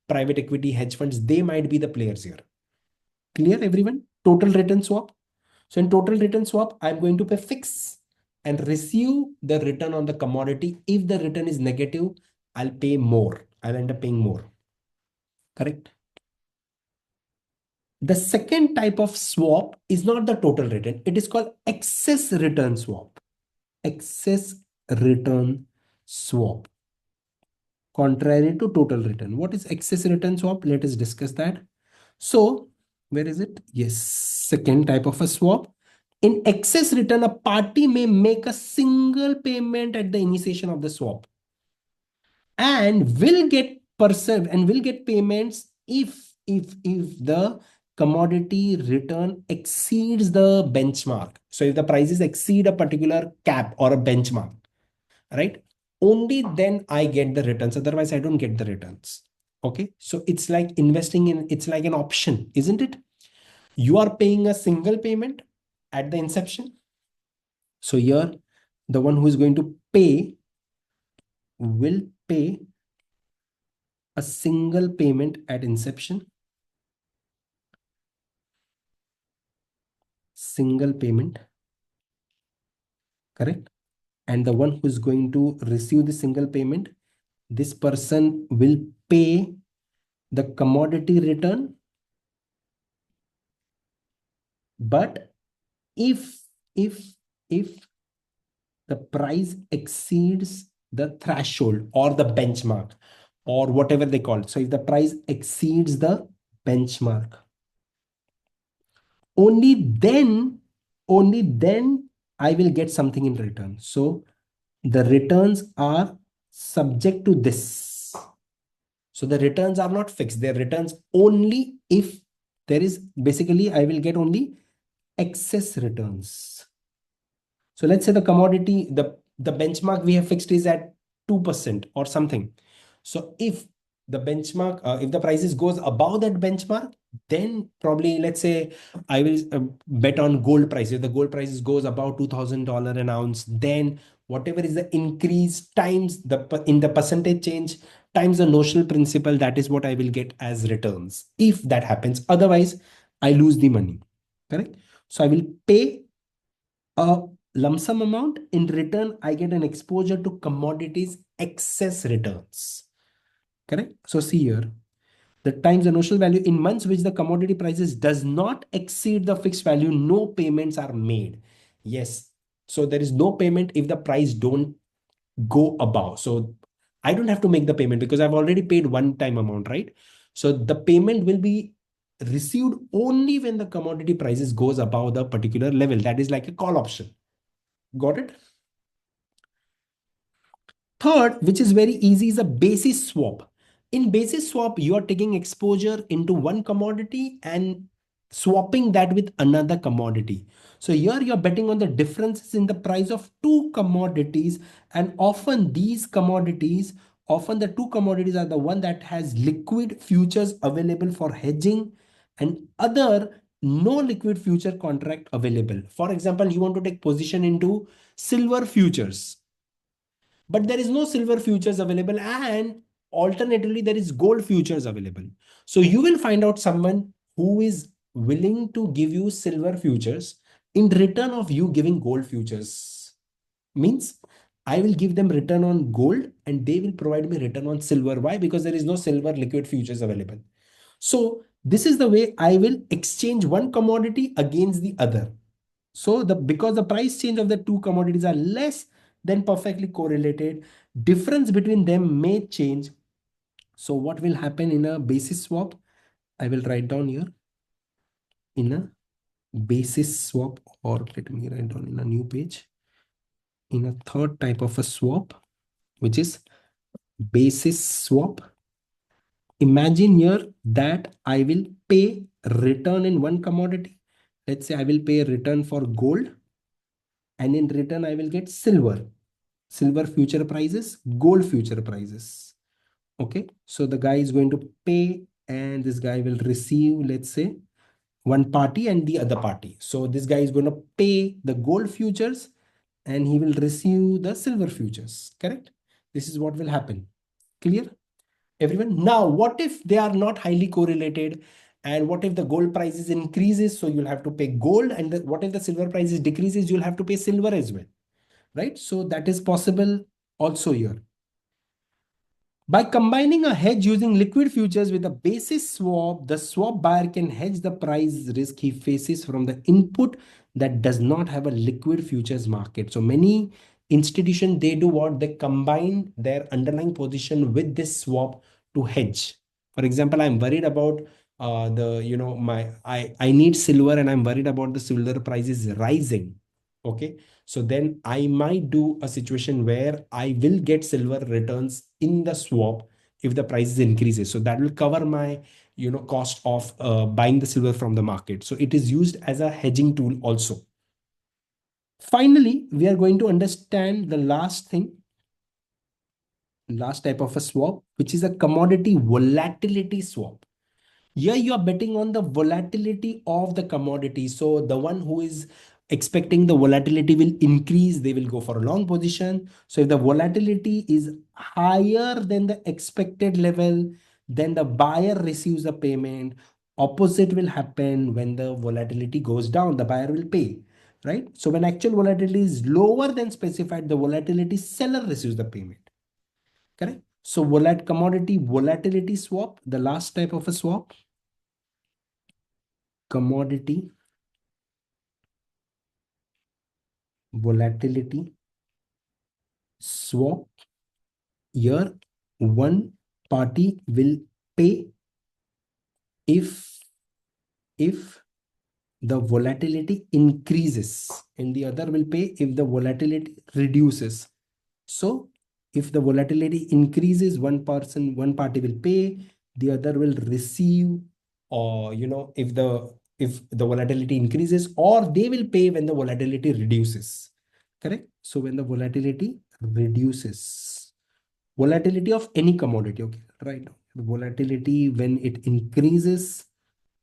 private equity, hedge funds, they might be the players here. Clear, everyone? Total return swap. So in total return swap, I'm going to pay fix and receive the return on the commodity. If the return is negative, I'll pay more. I'll end up paying more. Correct? The second type of swap is not the total return. It is called excess return swap. Excess return swap. Contrary to total return. What is excess return swap? Let us discuss that. So, where is it? Yes, second type of a swap. In excess return, a party may make a single payment at the initiation of the swap and will get payments if the commodity return exceeds the benchmark. So if the prices exceed a particular cap or a benchmark, right, only then I get the returns, otherwise I don't get the returns. Okay, so it's like investing in, it's like an option, isn't it? You are paying a single payment at the inception. So here the one who is going to pay will pay a single payment at inception, single payment, correct? And the one who is going to receive the single payment, this person will pay the commodity return. But if if if the price exceeds the threshold or the benchmark or whatever they call it, so if the price exceeds the benchmark, only then only then I will get something in return. So the returns are subject to this. So the returns are not fixed. They're returns only if there is, basically I will get only excess returns. So let's say the commodity, the benchmark we have fixed is at 2% or something. So if the benchmark, if the prices goes above that benchmark, then probably let's say I will bet on gold price. If the gold prices goes above $2,000 an ounce, then whatever is the increase times in the percentage change times the notional principal, that is what I will get as returns. If that happens, otherwise I lose the money. Correct. So I will pay a lump sum amount. In return, I get an exposure to commodities excess returns. Correct. So see here, the times the notional value in months which the commodity prices does not exceed the fixed value, no payments are made. Yes. So there is no payment if the price don't go above. So I don't have to make the payment because I've already paid one time amount, right? So the payment will be received only when the commodity prices goes above the particular level. That is like a call option. Got it? Third, which is very easy, is a basis swap. In basis swap, you are taking exposure into one commodity and swapping that with another commodity. So here you're betting on the differences in the price of two commodities, and often the two commodities are the one that has liquid futures available for hedging and other no liquid future contract available. For example, you want to take position into silver futures, but there is no silver futures available, and alternatively there is gold futures available. So you will find out someone who is willing to give you silver futures in return of you giving gold futures. Means I will give them return on gold and they will provide me return on silver. Why? Because there is no silver liquid futures available. So this is the way I will exchange one commodity against the other. So because the price change of the two commodities are less than perfectly correlated, difference between them may change. So what will happen in a basis swap? I will write down here in a basis swap, or let me write down in a new page, in a third type of a swap, which is basis swap. Imagine here that I will pay return in one commodity. Let's say I will pay a return for gold, and in return I will get silver future prices, gold future prices. Okay, so the guy is going to pay and this guy will receive, let's say, one party and the other party. So this guy is going to pay the gold futures and he will receive the silver futures. Correct? This is what will happen. Clear? Everyone? Now, what if they are not highly correlated? And what if the gold prices increases? So you'll have to pay gold. And what if the silver prices decreases? You'll have to pay silver as well. Right? So that is possible also here. By combining a hedge using liquid futures with a basis swap, the swap buyer can hedge the price risk he faces from the input that does not have a liquid futures market. So many institutions, they do what? They combine their underlying position with this swap to hedge. For example, I'm worried about I need silver and I'm worried about the silver prices rising. Okay, so then I might do a situation where I will get silver returns in the swap if the prices increases. So that will cover my cost of buying the silver from the market. So it is used as a hedging tool also. Finally, we are going to understand the last type of a swap, which is a commodity volatility swap. Here you are betting on the volatility of the commodity. So the one who is expecting the volatility will increase, they will go for a long position. So if the volatility is higher than the expected level, then the buyer receives a payment. Opposite will happen when the volatility goes down, the buyer will pay, right? So when actual volatility is lower than specified, the volatility seller receives the payment. Correct? So commodity volatility swap, the last type of a swap, commodity volatility swap. Here one party will pay if the volatility increases and the other will pay if the volatility reduces. So If the volatility increases, one party will pay, the other will receive, or if the volatility increases, or they will pay when the volatility reduces. Correct? So when the volatility reduces, volatility of any commodity, okay, right? The volatility when it increases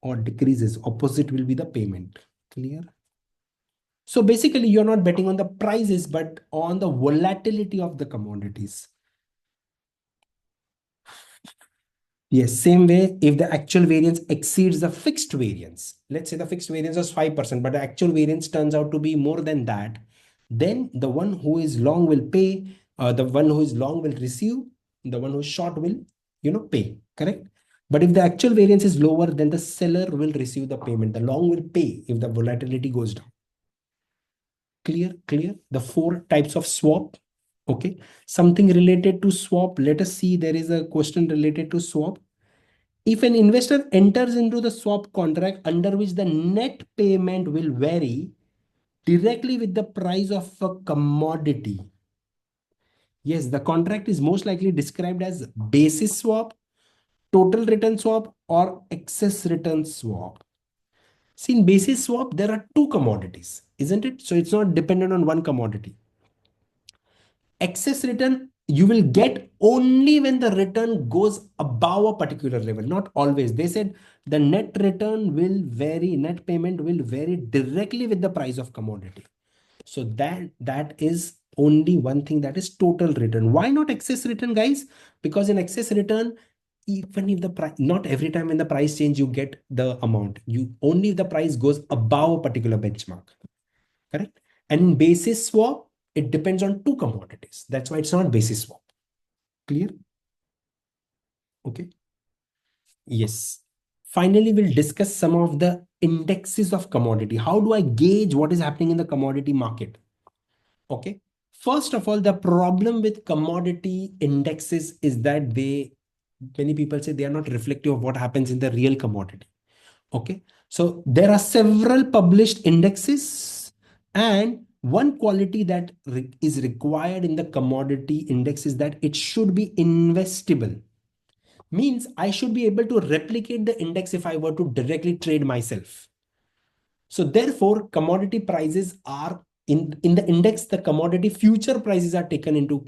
or decreases, opposite will be the payment. Clear? So basically, you're not betting on the prices, but on the volatility of the commodities. Yes, same way, if the actual variance exceeds the fixed variance, let's say the fixed variance was 5%, but the actual variance turns out to be more than that, then the one who is long will pay, the one who is long will receive, the one who is short will, pay, correct? But if the actual variance is lower, then the seller will receive the payment. The long will pay if the volatility goes down. Clear? The four types of swap. Okay. Something related to swap. Let us see, there is a question related to swap. If an investor enters into the swap contract under which the net payment will vary directly with the price of a commodity. Yes, the contract is most likely described as basis swap, total return swap, or excess return swap. See, in basis swap, there are two commodities, isn't it? So it's not dependent on one commodity. Excess return you will get only when the return goes above a particular level, not always. They said the net return will vary, net payment will vary directly with the price of commodity. So that is only one thing, that is total return. Why not excess return, guys? Because in excess return, even if the price, not every time when the price change you get the amount, you only if the price goes above a particular benchmark. Correct? And in basis swap, it depends on two commodities. That's why it's not basis swap. Clear? Okay. Yes. Finally, we'll discuss some of the indexes of commodity. How do I gauge what is happening in the commodity market? Okay. First of all, the problem with commodity indexes is that many people say they are not reflective of what happens in the real commodity. Okay. So there are several published indexes, and one quality that is required in the commodity index is that it should be investable. Means I should be able to replicate the index if I were to directly trade myself. So therefore, commodity prices are in the index, the commodity future prices are taken into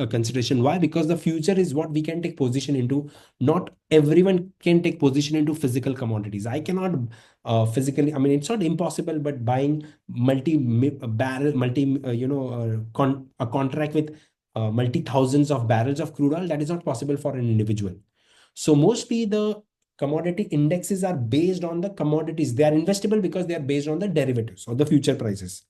consideration. Why? Because the future is what we can take position into. Not everyone can take position into physical commodities. I cannot physically, I mean, it's not impossible, but buying barrel, a contract with multi thousands of barrels of crude oil, that is not possible for an individual. So mostly the commodity indexes are based on the commodities. They are investable because they are based on the derivatives or the future prices,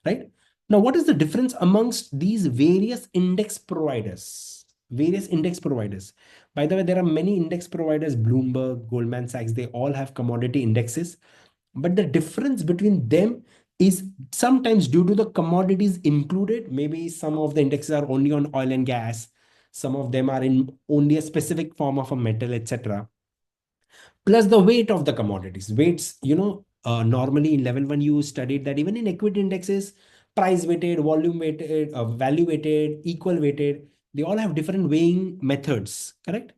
right? Now, what is the difference amongst these various index providers? Various index providers. By the way, there are many index providers, Bloomberg, Goldman Sachs, they all have commodity indexes. But the difference between them is sometimes due to the commodities included. Maybe some of the indexes are only on oil and gas. Some of them are in only a specific form of a metal, etc. Plus the weight of the commodities. Weights, normally in level one, you studied that even in equity indexes, price weighted, volume weighted, value weighted, equal weighted, they all have different weighing methods, correct?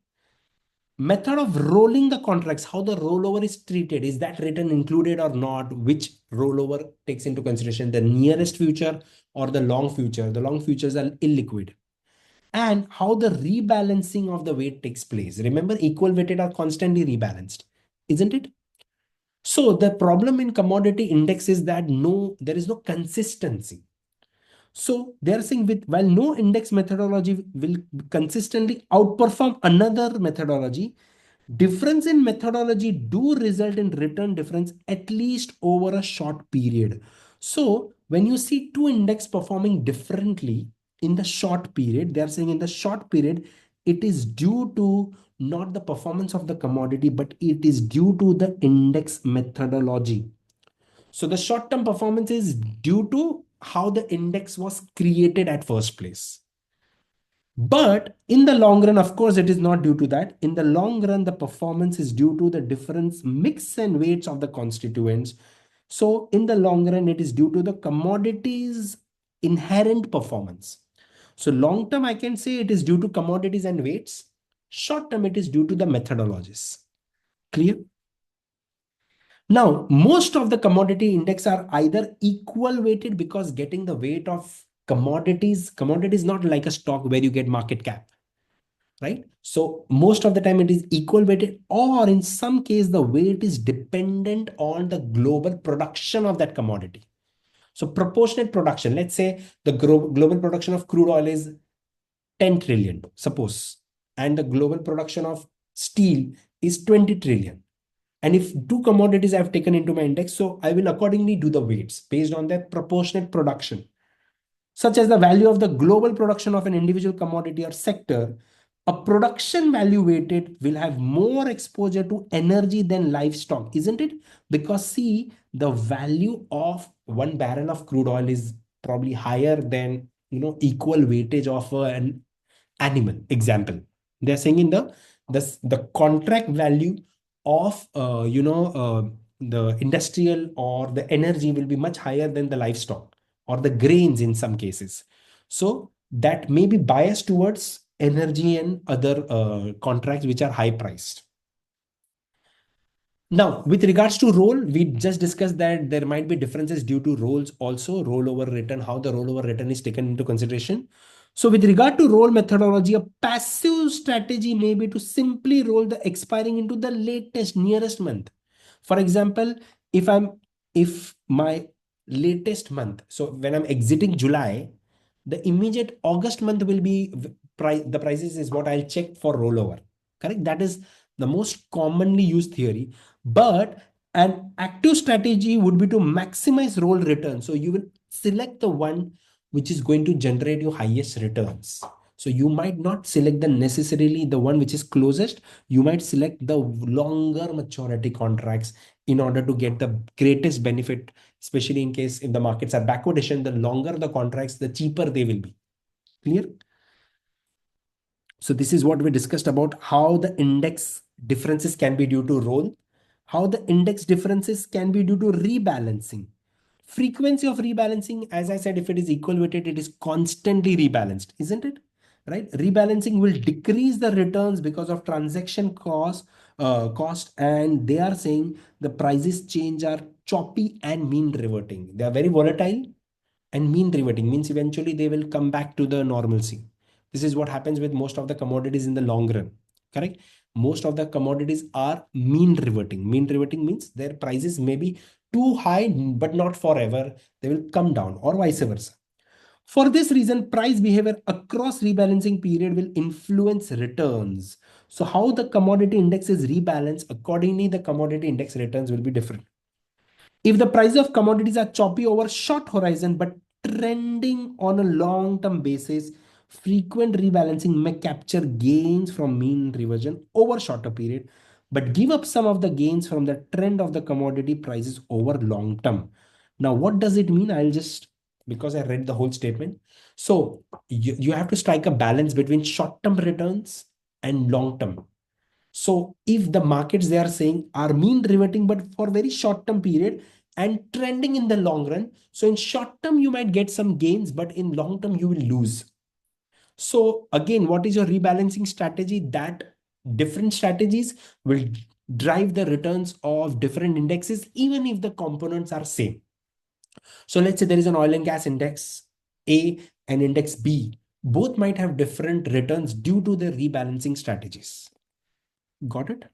Method of rolling the contracts, how the rollover is treated, is that return included or not? Which rollover takes into consideration the nearest future or the long future? The long futures are illiquid. And how the rebalancing of the weight takes place. Remember, equal weighted are constantly rebalanced, isn't it? So the problem in commodity index is that there is no consistency. So they are saying while no index methodology will consistently outperform another methodology, difference in methodology do result in return difference at least over a short period. So when you see two index performing differently in the short period, they are saying in the short period, it is due to not the performance of the commodity, but it is due to the index methodology. So the short-term performance is due to how the index was created at first place. But in the long run, of course, it is not due to that. In the long run, the performance is due to the difference mix and weights of the constituents. So in the long run, it is due to the commodities inherent performance. So long term, I can say it is due to commodities and weights. Short term, it is due to the methodologies. Clear? Now, most of the commodity index are either equal weighted, because getting the weight of commodities not like a stock where you get market cap, right? So most of the time it is equal weighted, or in some case the weight is dependent on the global production of that commodity. So proportionate production, let's say the global production of crude oil is 10 trillion, suppose, and the global production of steel is 20 trillion. And if two commodities I've taken into my index, so I will accordingly do the weights based on their proportionate production, such as the value of the global production of an individual commodity or sector. A production value weighted will have more exposure to energy than livestock, isn't it? Because see, the value of 1 barrel of crude oil is probably higher than, equal weightage of an animal. Example, they're saying in the contract value of the industrial or the energy will be much higher than the livestock or the grains in some cases. So that may be biased towards energy and other contracts which are high priced. Now, with regards to role, we just discussed that there might be differences due to roles also, rollover return, how the rollover return is taken into consideration. So with regard to role methodology, a passive strategy may be to simply roll the expiring into the latest nearest month. For example, if I'm if my latest month, so when I'm exiting July, the immediate August month will be price, the prices is what I'll check for rollover. Correct? That is the most commonly used theory. But an active strategy would be to maximize roll return. So you will select the one which is going to generate your highest returns. So you might not select the necessarily the one which is closest. You might select the longer maturity contracts in order to get the greatest benefit, especially in case if the markets are backwardation, the longer the contracts, the cheaper they will be. Clear? So this is what we discussed about how the index differences can be due to role, how the index differences can be due to rebalancing. Frequency of rebalancing, as I said, if it is equal weighted, it is constantly rebalanced, isn't it? Right? Rebalancing will decrease the returns because of transaction cost, and they are saying the prices change are choppy and mean reverting. They are very volatile, and mean reverting means eventually they will come back to the normalcy. This is what happens with most of the commodities in the long run. Correct? Most of the commodities are mean reverting. Mean reverting means their prices may be too high, but not forever. They will come down, or vice versa. For this reason, price behavior across rebalancing period will influence returns. So how the commodity index is rebalanced, accordingly the commodity index returns will be different. If the price of commodities are choppy over short horizon but trending on a long-term basis, frequent rebalancing may capture gains from mean reversion over shorter period, but give up some of the gains from the trend of the commodity prices over long term. Now, what does it mean? I'll just, because I read the whole statement. So you have to strike a balance between short-term returns and long-term. So if the markets they are saying are mean reverting, but for very short term period and trending in the long run. So in short term, you might get some gains, but in long term, you will lose. So again, what is your rebalancing strategy? That different strategies will drive the returns of different indexes, even if the components are same. So let's say there is an oil and gas index A and index B. Both might have different returns due to the rebalancing strategies. Got it?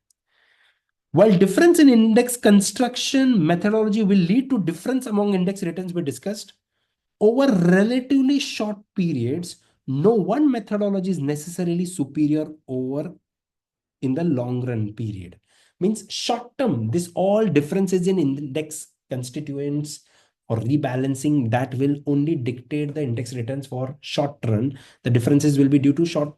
While difference in index construction methodology will lead to difference among index returns we discussed, over relatively short periods, no one methodology is necessarily superior over in the long run period. Means short term, this all differences in index constituents or rebalancing that will only dictate the index returns for short run. The differences will be due to short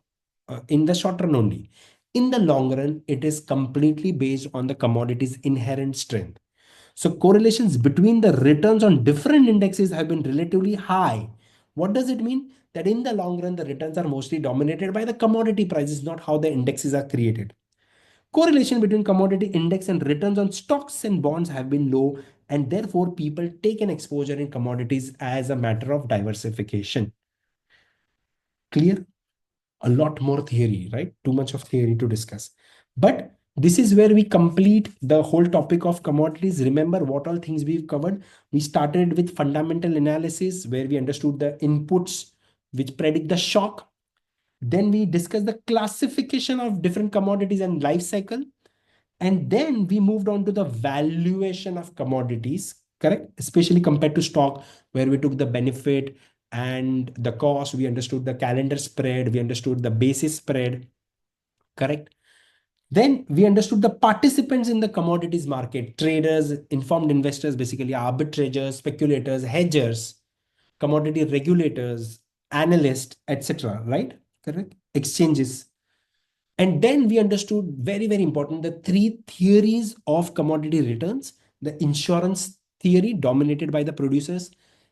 in the short run only. In the long run, it is completely based on the commodity's inherent strength. So correlations between the returns on different indexes have been relatively high. What does it mean? That in the long run, the returns are mostly dominated by the commodity prices, not how the indexes are created. Correlation between commodity index and returns on stocks and bonds have been low, and therefore people take an exposure in commodities as a matter of diversification. Clear? A lot more theory, right? Too much of theory to discuss. But this is where we complete the whole topic of commodities. Remember what all things we've covered. We started with fundamental analysis, where we understood the inputs which predict the shock. Then we discussed the classification of different commodities and life cycle. And then we moved on to the valuation of commodities, correct? Especially compared to stock, where we took the benefit and the cost. We understood the calendar spread, we understood the basis spread, correct? Then we understood the participants in the commodities market: traders, informed investors, basically arbitragers, speculators, hedgers, commodity regulators, analysts, etc. Right? Correct? Exchanges. And then we understood, very, very important, the three theories of commodity returns: the insurance theory, dominated by the producers;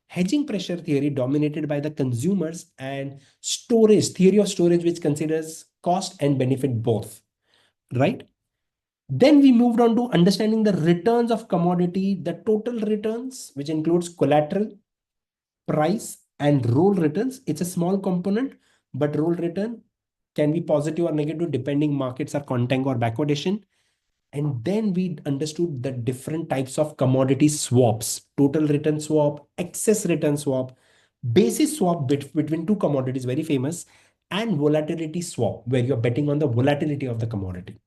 hedging pressure theory, dominated by the consumers; and storage theory of storage, which considers cost and benefit both. Right? Then we moved on to understanding the returns of commodity, the total returns, which includes collateral, price, and roll returns. It's a small component, but roll return can be positive or negative depending markets are contango or backwardation. And then we understood the different types of commodity swaps: total return swap, excess return swap, basis swap between two commodities, very famous, and volatility swap, where you're betting on the volatility of the commodity.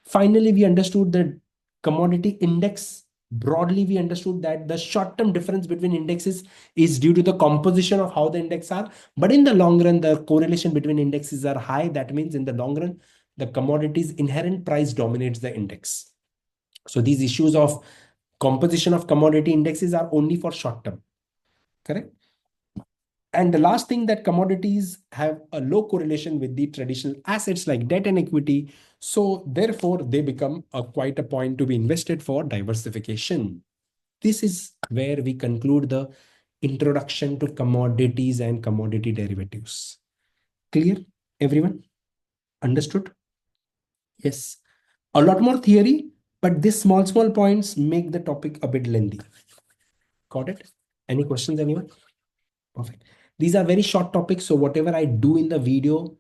Finally, we understood the commodity index. Broadly, we understood that the short-term difference between indexes is due to the composition of how the index are. But in the long run, the correlation between indexes are high. That means in the long run, the commodity's inherent price dominates the index. So these issues of composition of commodity indexes are only for short term. Correct? And the last thing, that commodities have a low correlation with the traditional assets like debt and equity. So therefore, they become quite a point to be invested for diversification. This is where we conclude the introduction to commodities and commodity derivatives. Clear, everyone? Understood? Yes. A lot more theory, but these small points make the topic a bit lengthy. Got it? Any questions, anyone? Perfect. These are very short topics. So whatever I do in the video,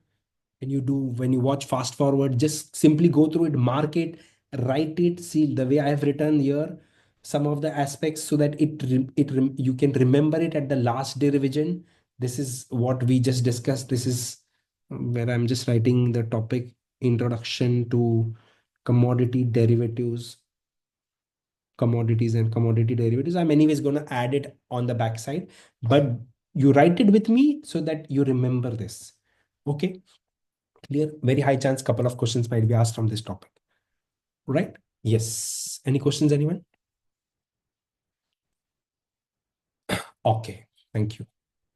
when you watch fast forward, just simply go through it, mark it, write it, see the way I have written here, some of the aspects, so that you can remember it at the last day revision. This is what we just discussed. This is where I'm just writing the topic: introduction to commodity derivatives, commodities and commodity derivatives. I'm anyways going to add it on the backside, but you write it with me so that you remember this. Okay, clear? Very high chance couple of questions might be asked from this topic, right? Yes. Any questions, anyone? Okay, thank you.